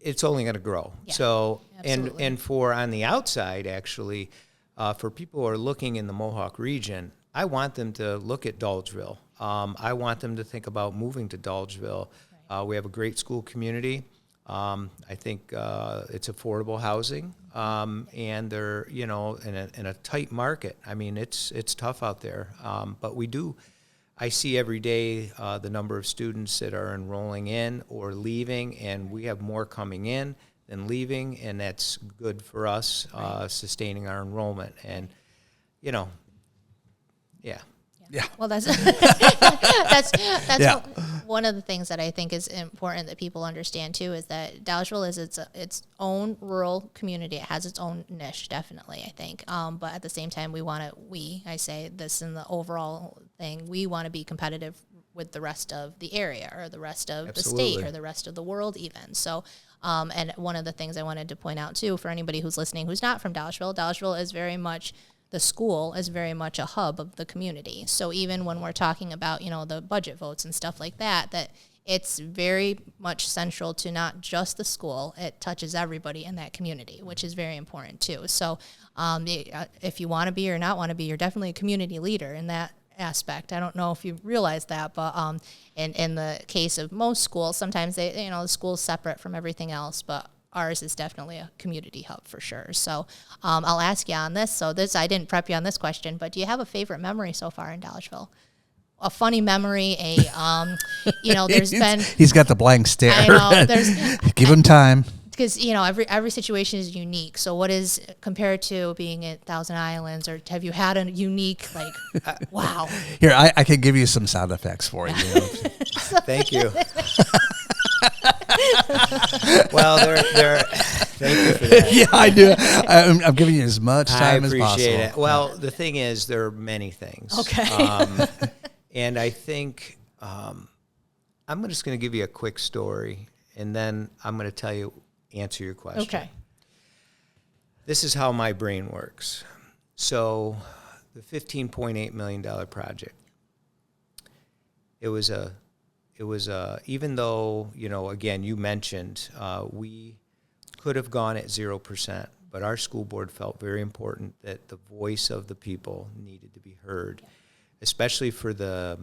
[SPEAKER 3] it's only going to grow.
[SPEAKER 1] Yeah.
[SPEAKER 3] So,
[SPEAKER 1] Absolutely.
[SPEAKER 3] and for on the outside, actually, for people who are looking in the Mohawk region, I want them to look at Dolgeville. I want them to think about moving to Dolgeville. We have a great school community. I think it's affordable housing, and they're in a tight market. I mean, it's tough out there, but we do. I see every day the number of students that are enrolling in or leaving, and we have more coming in than leaving, and that's good for us, sustaining our enrollment. And yeah.
[SPEAKER 2] Yeah.
[SPEAKER 1] Well, that's
[SPEAKER 2] Yeah.
[SPEAKER 1] one of the things that I think is important that people understand too is that Dolgeville is its own rural community. It has its own niche, definitely, I think. But at the same time, I say this in the overall thing, we want to be competitive with the rest of the area or the rest of the state or the rest of the world even. So, and one of the things I wanted to point out too, for anybody who's listening who's not from Dolgeville is very much, the school is very much a hub of the community. So even when we're talking about, the budget votes and stuff like that, that it's very much central to not just the school. It touches everybody in that community, which is very important too. So if you want to be or not want to be, you're definitely a community leader in that aspect. I don't know if you realize that, but in the case of most schools, sometimes the school's separate from everything else, but ours is definitely a community hub for sure. So I'll ask you on this. So I didn't prep you on this question, but do you have a favorite memory so far in Dolgeville? A funny memory, there's been...
[SPEAKER 2] He's got the blank stare.
[SPEAKER 1] I know.
[SPEAKER 2] Give him time.
[SPEAKER 1] Because, every situation is unique. So what is, compared to being at Thousand Islands, or have you had a unique, wow.
[SPEAKER 2] Here, I can give you some sound effects for you.
[SPEAKER 3] Thank you. Well, thank you for that.
[SPEAKER 2] Yeah, I do. I'm giving you as much time as possible.
[SPEAKER 3] I appreciate it. Well, the thing is, there are many things.
[SPEAKER 1] Okay.
[SPEAKER 3] And I think I'm just going to give you a quick story, and then I'm going to answer your question.
[SPEAKER 1] Okay.
[SPEAKER 3] This is how my brain works. So the $15.8 million project, it was even though, again, you mentioned we could have gone at 0%, but our school board felt very important that the voice of the people needed to be heard, especially for the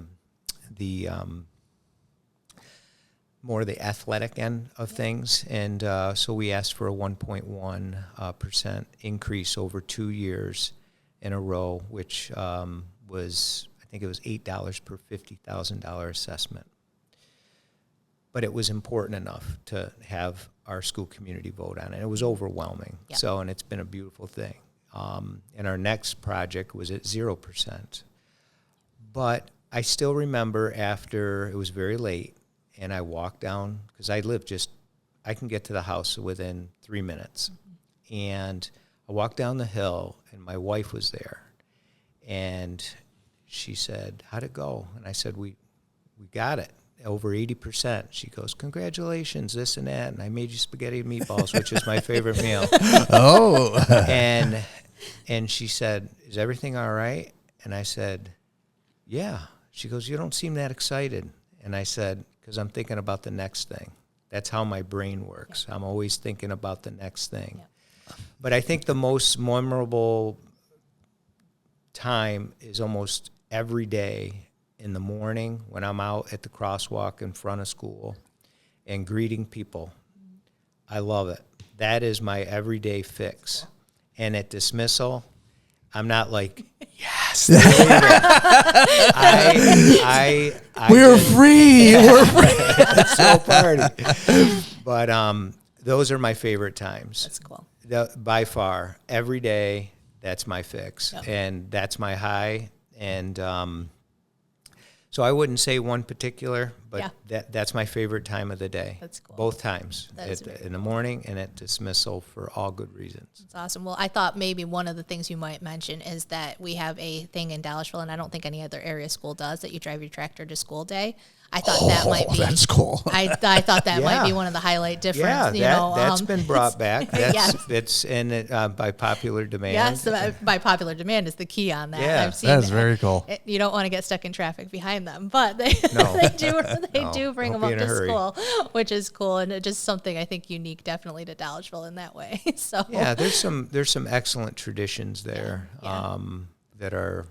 [SPEAKER 3] more the athletic end of things. And so we asked for a 1.1% increase over 2 years in a row, which was, I think it was $8 per $50,000 assessment. But it was important enough to have our school community vote on it. It was overwhelming.
[SPEAKER 1] Yep.
[SPEAKER 3] So, and it's been a beautiful thing. And our next project was at 0%. But I still remember after, it was very late, and I walked down, because I can get to the house within 3 minutes. Mm-hmm. And I walked down the hill, and my wife was there. And she said, how'd it go? And I said, we got it, over 80%. She goes, congratulations, this and that. And I made you spaghetti and meatballs, which is my favorite meal.
[SPEAKER 2] Oh.
[SPEAKER 3] And she said, is everything all right? And I said, yeah. She goes, you don't seem that excited. And I said, because I'm thinking about the next thing. That's how my brain works. Yeah. I'm always thinking about the next thing. Yeah. But I think the most memorable time is almost every day in the morning when I'm out at the crosswalk in front of school and greeting people. I love it. That is my everyday fix. And at dismissal, I'm not like, yes,
[SPEAKER 2] we're free. We're free.
[SPEAKER 3] It's so party. But those are my favorite times.
[SPEAKER 1] That's cool.
[SPEAKER 3] By far, every day, that's my fix.
[SPEAKER 1] Yep.
[SPEAKER 3] And that's my high. And so I wouldn't say one particular, but that's my favorite time of the day.
[SPEAKER 1] That's cool.
[SPEAKER 3] Both times,
[SPEAKER 1] That's very
[SPEAKER 3] in the morning and at dismissal for all good reasons.
[SPEAKER 1] That's awesome. Well, I thought maybe one of the things you might mention is that we have a thing in Dolgeville, and I don't think any other area school does, that you drive your tractor to school day. I thought that might be.
[SPEAKER 2] That's cool.
[SPEAKER 1] I thought that might be one of the highlight difference.
[SPEAKER 3] That's been brought back. That's
[SPEAKER 1] yes.
[SPEAKER 3] it's in it by popular demand.
[SPEAKER 1] Yes, by popular demand is the key on that.
[SPEAKER 3] Yeah.
[SPEAKER 1] I've seen
[SPEAKER 2] That's very cool.
[SPEAKER 1] You don't want to get stuck in traffic behind them, but they
[SPEAKER 3] No.
[SPEAKER 1] they do bring
[SPEAKER 3] Don't
[SPEAKER 1] them
[SPEAKER 3] be
[SPEAKER 1] up
[SPEAKER 3] in a
[SPEAKER 1] to
[SPEAKER 3] hurry.
[SPEAKER 1] school, which is cool, and it's just something I think unique, definitely to Dolgeville in that way. So
[SPEAKER 3] Yeah, there's some excellent traditions there that are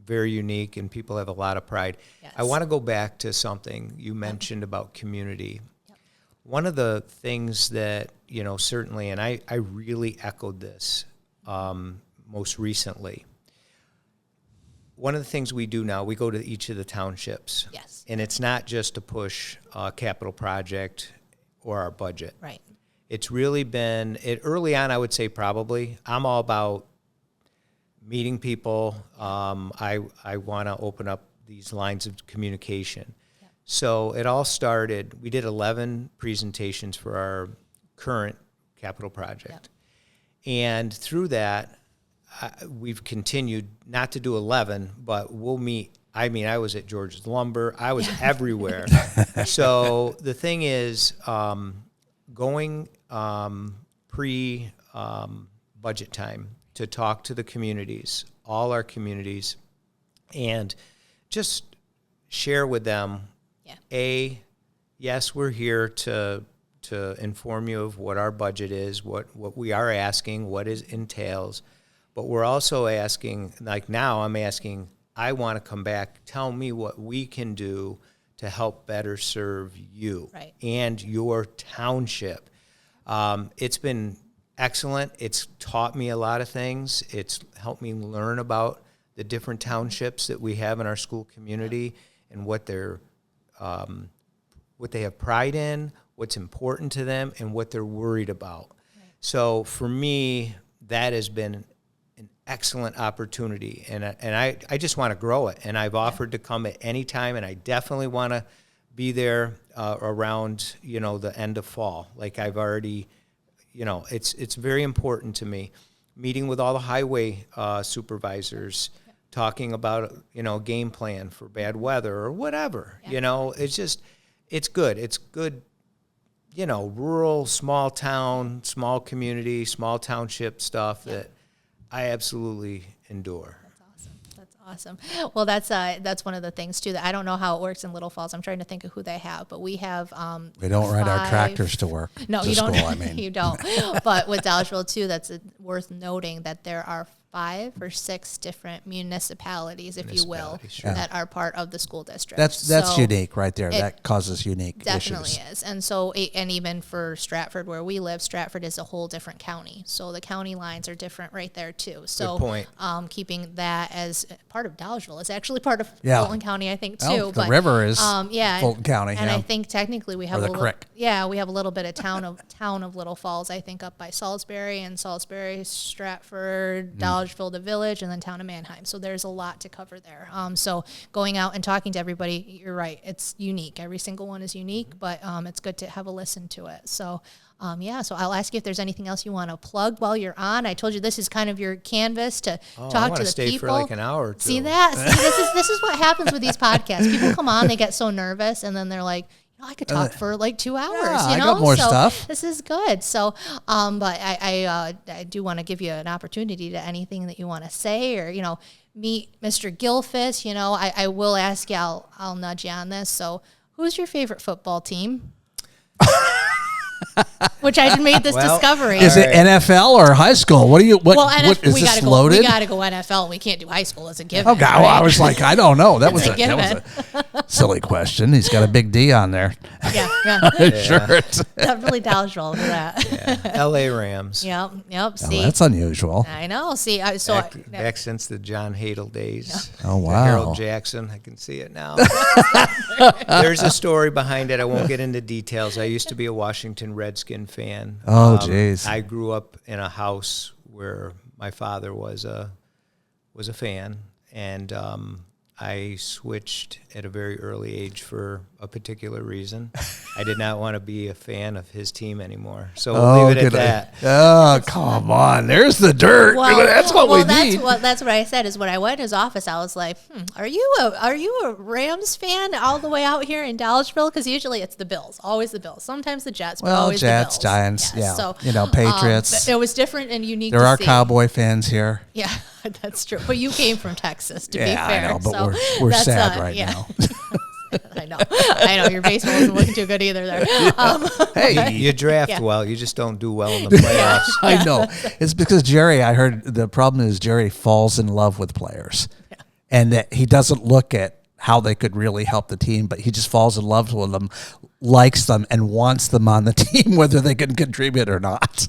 [SPEAKER 3] very unique, and people have a lot of pride.
[SPEAKER 1] Yes.
[SPEAKER 3] I want to go back to something you mentioned about community. Yep. One of the things that, certainly, and I really echoed this most recently. One of the things we do now, we go to each of the townships.
[SPEAKER 1] Yes.
[SPEAKER 3] And it's not just to push a capital project or our budget.
[SPEAKER 1] Right.
[SPEAKER 3] It's really been, early on, I would say probably, I'm all about meeting people. I want to open up these lines of communication. Yeah. So it all started, we did 11 presentations for our current capital project. Yeah. And through that, we've continued not to do 11, but we'll meet. I was at George's Lumber. I was everywhere. So the thing is, going pre-budget time, to talk to the communities, all our communities, and just share with them, yes, we're here to inform you of what our budget is, what we are asking, what it entails, but we're also asking, like now I'm asking, I want to come back, tell me what we can do to help better serve you and your township. It's been excellent. It's taught me a lot of things. It's helped me learn about the different townships that we have in our school community and what they have pride in, what's important to them, and what they're worried about. Right. So for me, that has been an excellent opportunity, and I just want to grow it. And I've offered to come at any time, and I definitely want to be there around the end of fall. Like I've already. It's very important to me. Meeting with all the highway supervisors, talking about, game plan for bad weather or whatever. Yeah. It's good. It's good, rural, small town, small community, small township stuff that I absolutely endure.
[SPEAKER 1] Awesome. Well, that's one of the things too, that I don't know how it works in Little Falls. I'm trying to think of who they have, but we have
[SPEAKER 2] we don't ride our tractors to work.
[SPEAKER 1] No,
[SPEAKER 2] to
[SPEAKER 1] you don't.
[SPEAKER 2] School, I mean.
[SPEAKER 1] You don't. But with Dolgeville too, that's worth noting that there are 5 or 6 different municipalities, if you will, that are part of the school district.
[SPEAKER 2] That's unique right there. That causes unique
[SPEAKER 1] definitely
[SPEAKER 2] issues.
[SPEAKER 1] Is. And so, and even for Stratford, where we live, Stratford is a whole different county. So the county lines are different right there too. So
[SPEAKER 3] good point.
[SPEAKER 1] Keeping that as part of Dolgeville is actually part of Fulton County, I think too.
[SPEAKER 2] The river is Fulton County.
[SPEAKER 1] And I think technically we have
[SPEAKER 2] creek.
[SPEAKER 1] We have a little bit of town of Little Falls, I think, up by Salisbury, Stratford, Dolgeville, the village, and then town of Manheim. So there's a lot to cover there. So going out and talking to everybody, you're right, it's unique. Every single one is unique, but it's good to have a listen to it. So so I'll ask you if there's anything else you want to plug while you're on. I told you this is kind of your canvas to talk to the
[SPEAKER 3] stay
[SPEAKER 1] people.
[SPEAKER 3] For like an hour or two.
[SPEAKER 1] See that? This is what happens with these podcasts. People come on, they get so nervous, and then they're like, I could talk for like 2 hours.
[SPEAKER 2] I got more stuff.
[SPEAKER 1] This is good. So, but I do want to give you an opportunity to anything that you want to say, or meet Mr. Gilfus. I will ask you. I'll nudge you on this. So, who's your favorite football team? Which I made this discovery.
[SPEAKER 2] Is it NFL or high school? What do you? What is this loaded?
[SPEAKER 1] We got to go NFL. We can't do high school as a given.
[SPEAKER 2] Oh God!
[SPEAKER 1] Right?
[SPEAKER 2] Well, I was like, I don't know. That was
[SPEAKER 1] a
[SPEAKER 2] silly question. He's got a big D on there.
[SPEAKER 1] Yeah.
[SPEAKER 2] Shirt.
[SPEAKER 1] Definitely Dolgeville for that.
[SPEAKER 3] L.A. Rams.
[SPEAKER 1] Yep. See,
[SPEAKER 2] that's unusual.
[SPEAKER 1] I know. See,
[SPEAKER 3] back since the John Hadle days.
[SPEAKER 2] Yeah. Oh wow.
[SPEAKER 3] Harold Jackson. I can see it now. There's a story behind it. I won't get into details. I used to be a Washington Red Redskin fan.
[SPEAKER 2] Oh, jeez.
[SPEAKER 3] I grew up in a house where my father was a fan, and I switched at a very early age for a particular reason. I did not want to be a fan of his team anymore. So we'll leave it at that.
[SPEAKER 2] Oh, come on. There's the dirt. That's what we need.
[SPEAKER 1] That's what I said is when I went to his office, I was like, are you a Rams fan all the way out here in Dolgeville? Because usually it's the Bills, always the Bills. Sometimes the Jets, but always
[SPEAKER 2] Jets,
[SPEAKER 1] the Bills.
[SPEAKER 2] Giants,
[SPEAKER 1] Yes.
[SPEAKER 2] yeah.
[SPEAKER 1] So,
[SPEAKER 2] Patriots.
[SPEAKER 1] It was different and unique
[SPEAKER 2] There
[SPEAKER 1] to
[SPEAKER 2] are
[SPEAKER 1] see.
[SPEAKER 2] Cowboy fans here.
[SPEAKER 1] Yeah, that's true. But you came from Texas, to be fair.
[SPEAKER 2] I know, but
[SPEAKER 1] so
[SPEAKER 2] we're
[SPEAKER 1] that's,
[SPEAKER 2] sad right now.
[SPEAKER 1] I know. Your baseball isn't looking too good either there.
[SPEAKER 2] Hey,
[SPEAKER 3] You draft well. You just don't do well in the playoffs.
[SPEAKER 2] I know. It's because Jerry, I heard the problem is Jerry falls in love with players. Yeah. And that he doesn't look at how they could really help the team, but he just falls in love with them, likes them, and wants them on the team, whether they can contribute or not.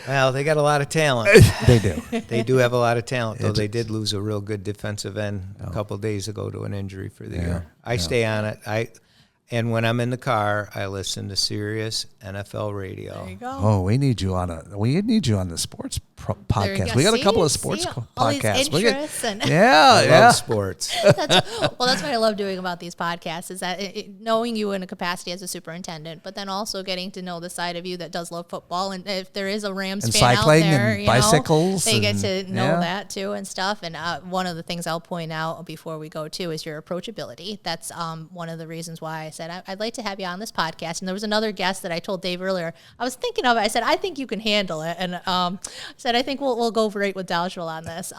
[SPEAKER 3] Well, they got a lot of talent.
[SPEAKER 2] They do.
[SPEAKER 3] They do have a lot of talent, though. They did lose a real good defensive end a couple of days ago to an injury for the year. I stay on it. And when I'm in the car, I listen to Sirius NFL radio.
[SPEAKER 1] There you go.
[SPEAKER 2] Oh, we need you on the sports podcast. We got a couple of sports
[SPEAKER 1] all these
[SPEAKER 2] podcasts.
[SPEAKER 1] interests
[SPEAKER 3] I love sports.
[SPEAKER 1] That's what I love doing about these podcasts is that knowing you in a capacity as a superintendent, but then also getting to know the side of you that does love football. And if there is a Rams
[SPEAKER 2] and
[SPEAKER 1] fan
[SPEAKER 2] cycling
[SPEAKER 1] out there,
[SPEAKER 2] and bicycles,
[SPEAKER 1] they get to know that too and stuff. And one of the things I'll point out before we go to is your approachability. That's one of the reasons why I said I'd like to have you on this podcast. And there was another guest that I told Dave earlier. I was thinking of it. I said I think you can handle it, and I said I think we'll go great with Dolgeville on this.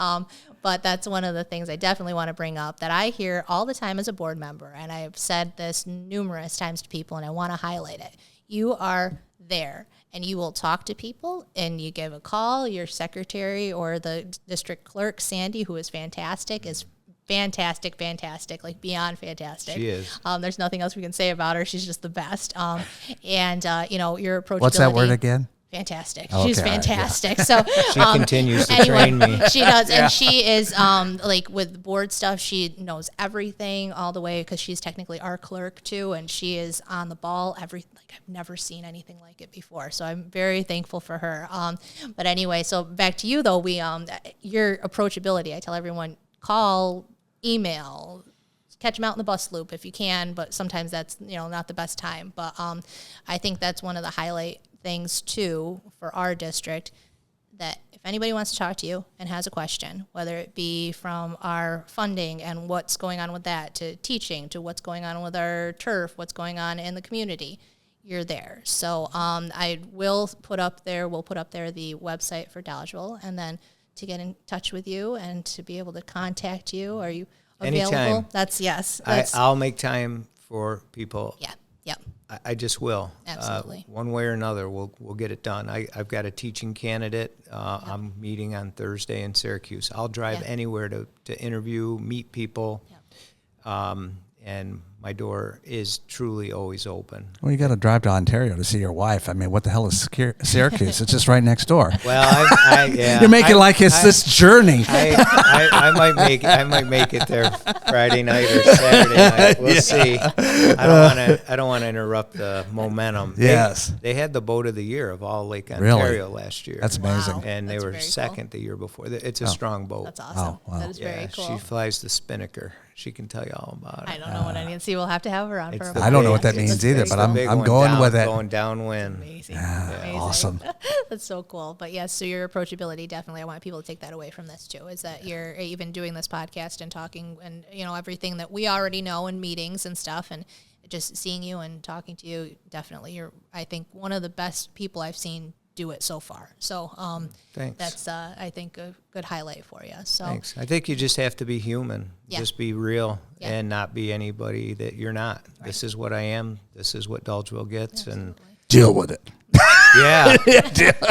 [SPEAKER 1] But that's one of the things I definitely want to bring up that I hear all the time as a board member, and I've said this numerous times to people, and I want to highlight it. You are there, and you will talk to people, and you give a call. Your secretary or the district clerk, Sandy, who is fantastic, like beyond fantastic.
[SPEAKER 3] She is.
[SPEAKER 1] There's nothing else we can say about her. She's just the best. And your approachability.
[SPEAKER 2] What's that word again?
[SPEAKER 1] Fantastic.
[SPEAKER 2] Okay,
[SPEAKER 1] She's fantastic. So
[SPEAKER 3] she continues to train me.
[SPEAKER 1] She does, and she is like with board stuff. She knows everything all the way because she's technically our clerk too, and she is on the ball. I've never seen anything like it before. So I'm very thankful for her. But anyway, so back to you though. Your approachability. I tell everyone call, email. Catch them out in the bus loop if you can, but sometimes that's not the best time. But I think that's one of the highlight things too for our district, that if anybody wants to talk to you and has a question, whether it be from our funding and what's going on with that, to teaching, to what's going on with our turf, what's going on in the community, you're there. So we'll put up there the website for Dolgeville, and then to get in touch with you and to be able to contact you. Are you available?
[SPEAKER 3] Anytime.
[SPEAKER 1] That's
[SPEAKER 3] I'll make time for people.
[SPEAKER 1] Yeah. Yep.
[SPEAKER 3] I just will.
[SPEAKER 1] Absolutely.
[SPEAKER 3] One way or another, we'll get it done. I've got a teaching candidate. I'm meeting on Thursday in Syracuse. I'll drive anywhere to interview, meet people. Yep. And my door is truly always open.
[SPEAKER 2] Well, you got to drive to Ontario to see your wife. I mean, what the hell is Syracuse? It's just right next door.
[SPEAKER 3] Well,
[SPEAKER 2] you're making it's this journey.
[SPEAKER 3] I might make it there Friday night or Saturday night. We'll see. I don't want to interrupt the momentum.
[SPEAKER 2] Yes,
[SPEAKER 3] they had the boat of the year of all Lake Ontario last year.
[SPEAKER 2] That's amazing.
[SPEAKER 1] Wow.
[SPEAKER 3] And they
[SPEAKER 1] That's
[SPEAKER 3] were second the year before. It's a strong boat.
[SPEAKER 1] That's awesome.
[SPEAKER 2] Oh, wow.
[SPEAKER 1] That is very cool.
[SPEAKER 3] She flies the spinnaker. She can tell you all about it.
[SPEAKER 1] I don't know what I need to see. We'll have to have her on for a
[SPEAKER 2] I don't know what that means either, but I'm going with it.
[SPEAKER 3] Going downwind.
[SPEAKER 1] Amazing.
[SPEAKER 2] Amazing. Awesome.
[SPEAKER 1] That's so cool. But yes, so your approachability, definitely, I want people to take that away from this too, is that you're even doing this podcast and talking and, everything that we already know in meetings and stuff, and just seeing you and talking to you, definitely you're, I think, one of the best people I've seen do it so far. So
[SPEAKER 3] thanks.
[SPEAKER 1] That's, I think, a good highlight for you. So
[SPEAKER 3] thanks. I think you just have to be human.
[SPEAKER 1] Yeah.
[SPEAKER 3] Just be real
[SPEAKER 1] Yeah.
[SPEAKER 3] and not be anybody that you're not. Right. This is what I am. This is what Dolgeville gets.
[SPEAKER 1] Absolutely.
[SPEAKER 3] And
[SPEAKER 2] deal with it.
[SPEAKER 3] Yeah.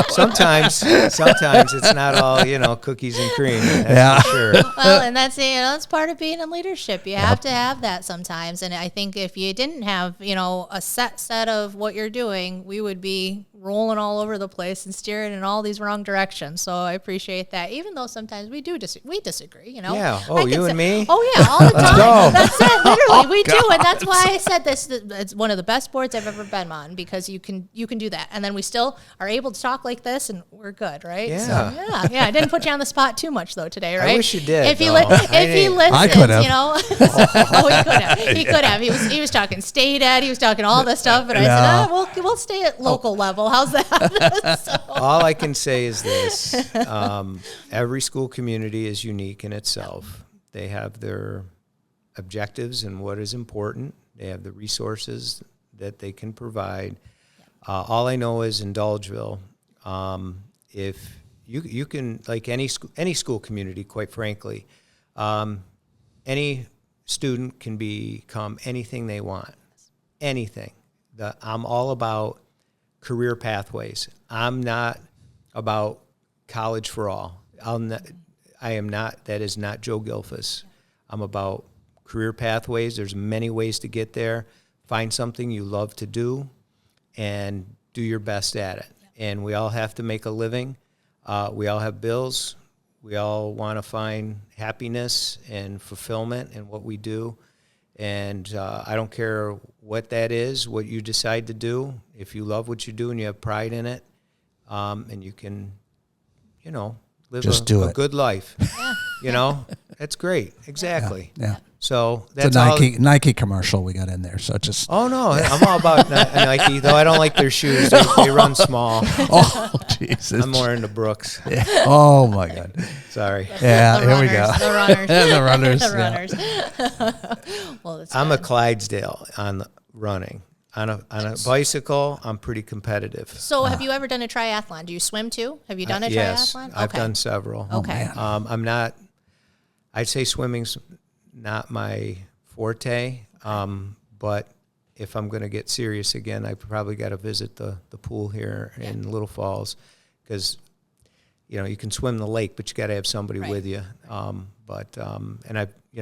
[SPEAKER 3] Sometimes it's not all, cookies and cream. That's for sure.
[SPEAKER 1] Well, and that's that's part of being in leadership. You have to have that sometimes. And I think if you didn't have, a set of what you're doing, we would be rolling all over the place and steering in all these wrong directions. So I appreciate that, even though sometimes we disagree, you know.
[SPEAKER 3] Yeah. Oh, you and me?
[SPEAKER 1] Oh, yeah, all the time.
[SPEAKER 2] go.
[SPEAKER 1] That's it. Literally, we do. And that's why I said this. It's one of the best boards I've ever been on, because you can do that. And then we still are able to talk like this, and we're good, right?
[SPEAKER 3] Yeah.
[SPEAKER 1] So, yeah. I didn't put you on the spot too much, though, today, right?
[SPEAKER 3] I wish you did.
[SPEAKER 1] If he
[SPEAKER 3] though.
[SPEAKER 1] listened,
[SPEAKER 2] I could have.
[SPEAKER 1] you know. Oh, he could have. He could have. He was talking state ed. He was talking all this stuff. And I said, we'll stay at local level. How's that? So.
[SPEAKER 3] All I can say is this. Every school community is unique in itself. They have their objectives and what is important. They have the resources that they can provide. All I know is in Dolgeville, if you can, like any school community, quite frankly, any student can become anything they want, anything. I'm all about career pathways. I'm not about college for all. I am not. That is not Joe Gilfus. I'm about career pathways. There's many ways to get there. Find something you love to do and do your best at it. And we all have to make a living. We all have bills. We all want to find happiness and fulfillment in what we do. And I don't care what that is, what you decide to do. If you love what you do and you have pride in it, and you can, live a good life, that's great. Exactly.
[SPEAKER 2] Yeah.
[SPEAKER 3] So
[SPEAKER 2] It's
[SPEAKER 3] that's
[SPEAKER 2] a Nike commercial we got in there. So just.
[SPEAKER 3] Oh, no, I'm all about Nike, though I don't like their shoes. They run small.
[SPEAKER 2] Oh, Jesus.
[SPEAKER 3] I'm more into Brooks.
[SPEAKER 2] Yeah. Oh, my God.
[SPEAKER 3] Sorry.
[SPEAKER 2] Yeah,
[SPEAKER 1] The
[SPEAKER 2] here we
[SPEAKER 1] runners,
[SPEAKER 2] go.
[SPEAKER 1] The runners.
[SPEAKER 2] The runners.
[SPEAKER 1] The runners. Well, that's
[SPEAKER 3] I'm a
[SPEAKER 1] good.
[SPEAKER 3] Clydesdale on running. On a bicycle, I'm pretty competitive.
[SPEAKER 1] So have you ever done a triathlon? Do you swim too? Have you done a
[SPEAKER 3] Yes,
[SPEAKER 1] triathlon?
[SPEAKER 3] I've done several.
[SPEAKER 1] Okay.
[SPEAKER 3] I'm not. I'd say swimming's not my forte. But if I'm going to get serious again, I probably got to visit the pool here in Little Falls, because you can swim the lake, but you got to have somebody with you. And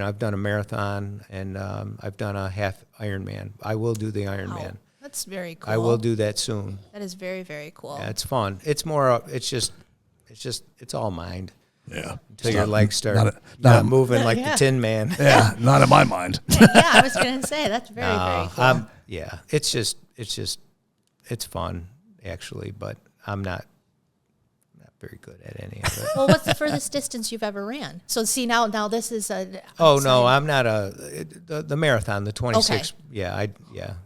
[SPEAKER 3] I've done a marathon, and I've done a half Ironman. I will do the Ironman.
[SPEAKER 1] Wow. That's very cool.
[SPEAKER 3] I will do that soon.
[SPEAKER 1] That is very, very cool.
[SPEAKER 3] Yeah, it's fun. It's more. It's all mind.
[SPEAKER 2] Yeah.
[SPEAKER 3] Until your legs start not moving like the Tin Man.
[SPEAKER 2] Yeah, not in my mind.
[SPEAKER 1] Yeah, I was going to say, that's very, very cool.
[SPEAKER 3] Yeah, it's fun, actually, but I'm not very good at any of it.
[SPEAKER 1] Well, what's the furthest distance you've ever ran? So see, now this is a...
[SPEAKER 3] Oh, no, I'm not the marathon, the 26.
[SPEAKER 1] Okay.
[SPEAKER 3] Yeah.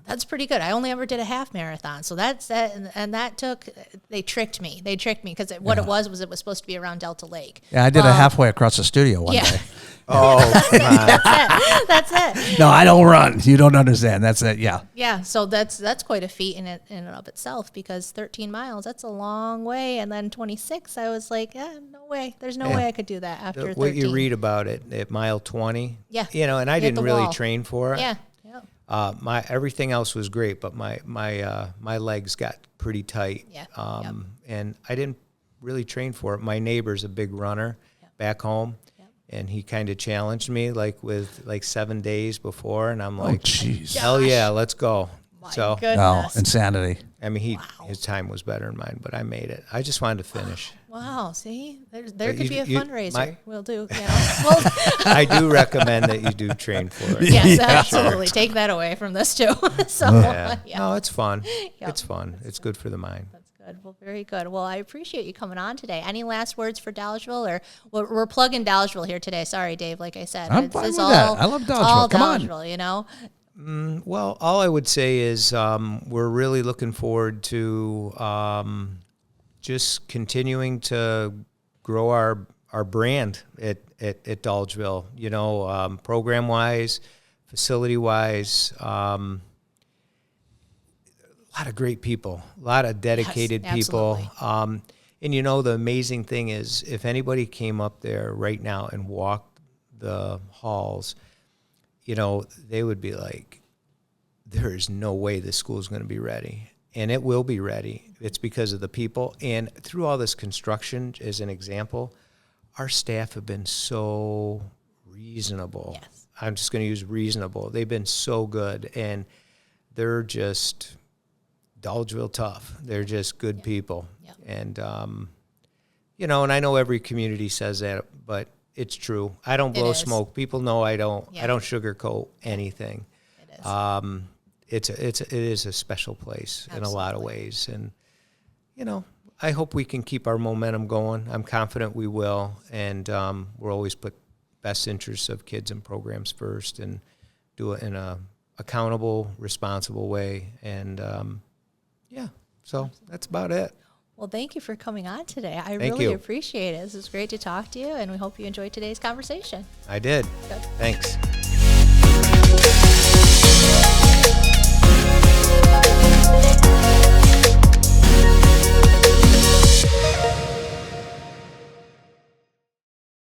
[SPEAKER 1] That's pretty good. I only ever did a half marathon. So that's that. And that they tricked me. Because what it was it was supposed to be around Delta Lake.
[SPEAKER 2] Yeah, I did it halfway across the studio one day.
[SPEAKER 3] Oh, come on.
[SPEAKER 1] That's it.
[SPEAKER 2] No, I don't run. You don't understand. That's it. Yeah.
[SPEAKER 1] Yeah, so that's quite a feat in and of itself, because 13 miles, that's a long way. And then 26, I was like, no way. There's no way I could do that after 13.
[SPEAKER 3] What you read about it at mile 20.
[SPEAKER 1] Yeah.
[SPEAKER 3] And I didn't really train for it.
[SPEAKER 1] Yeah.
[SPEAKER 3] My everything else was great, but my legs got pretty tight.
[SPEAKER 1] Yeah.
[SPEAKER 3] And I didn't really train for it. My neighbor's a big runner back home. And he kind of challenged me with 7 days before, and I'm like,
[SPEAKER 2] jeez.
[SPEAKER 3] Hell yeah, let's go.
[SPEAKER 1] My
[SPEAKER 3] So
[SPEAKER 1] goodness.
[SPEAKER 2] Insanity.
[SPEAKER 3] I mean, his time was better than mine, but I made it. I just wanted to finish.
[SPEAKER 1] Wow, see? There could
[SPEAKER 3] you-
[SPEAKER 1] be a
[SPEAKER 3] you-
[SPEAKER 1] fundraiser. We'll do. Well,
[SPEAKER 3] I do recommend that you do train for it.
[SPEAKER 1] yes, absolutely. Take that away from this too. So,
[SPEAKER 3] Yeah. No, it's fun.
[SPEAKER 1] Yeah.
[SPEAKER 3] It's fun. It's good for the mind.
[SPEAKER 1] That's good. Well, very good. Well, I appreciate you coming on today. Any last words for Dolgeville? Or we're plugging Dolgeville here today. Sorry, Dave. Like I said,
[SPEAKER 2] I'm fine with that. I love Dolgeville.
[SPEAKER 1] All
[SPEAKER 2] Come on.
[SPEAKER 1] Dolgeville,
[SPEAKER 3] Well, all I would say is we're really looking forward to just continuing to grow our brand at Dolgeville, program-wise, facility-wise. A lot of great people, a lot of dedicated people. And the amazing thing is, if anybody came up there right now and walked the halls, they would be like, there is no way this school is going to be ready. And it will be ready. It's because of the people. And through all this construction, as an example, our staff have been so reasonable.
[SPEAKER 1] Yes.
[SPEAKER 3] I'm just going to use reasonable. They've been so good. And they're Dolgeville tough. They're just good people.
[SPEAKER 1] Yep.
[SPEAKER 3] And, and I know every community says that, but it's true. I don't blow smoke. People know I don't sugarcoat anything.
[SPEAKER 1] It is.
[SPEAKER 3] It is a special place.
[SPEAKER 1] Absolutely.
[SPEAKER 3] In a lot of ways. And, I hope we can keep our momentum going. I'm confident we will. And we'll always put best interests of kids and programs first and do it in a accountable, responsible way. And, so that's about it.
[SPEAKER 1] Well, thank you for coming on today. I
[SPEAKER 3] Thank
[SPEAKER 1] really
[SPEAKER 3] you.
[SPEAKER 1] appreciate it. This was great to talk to you, and we hope you enjoyed today's conversation.
[SPEAKER 3] I did.
[SPEAKER 1] Good.
[SPEAKER 3] Thanks.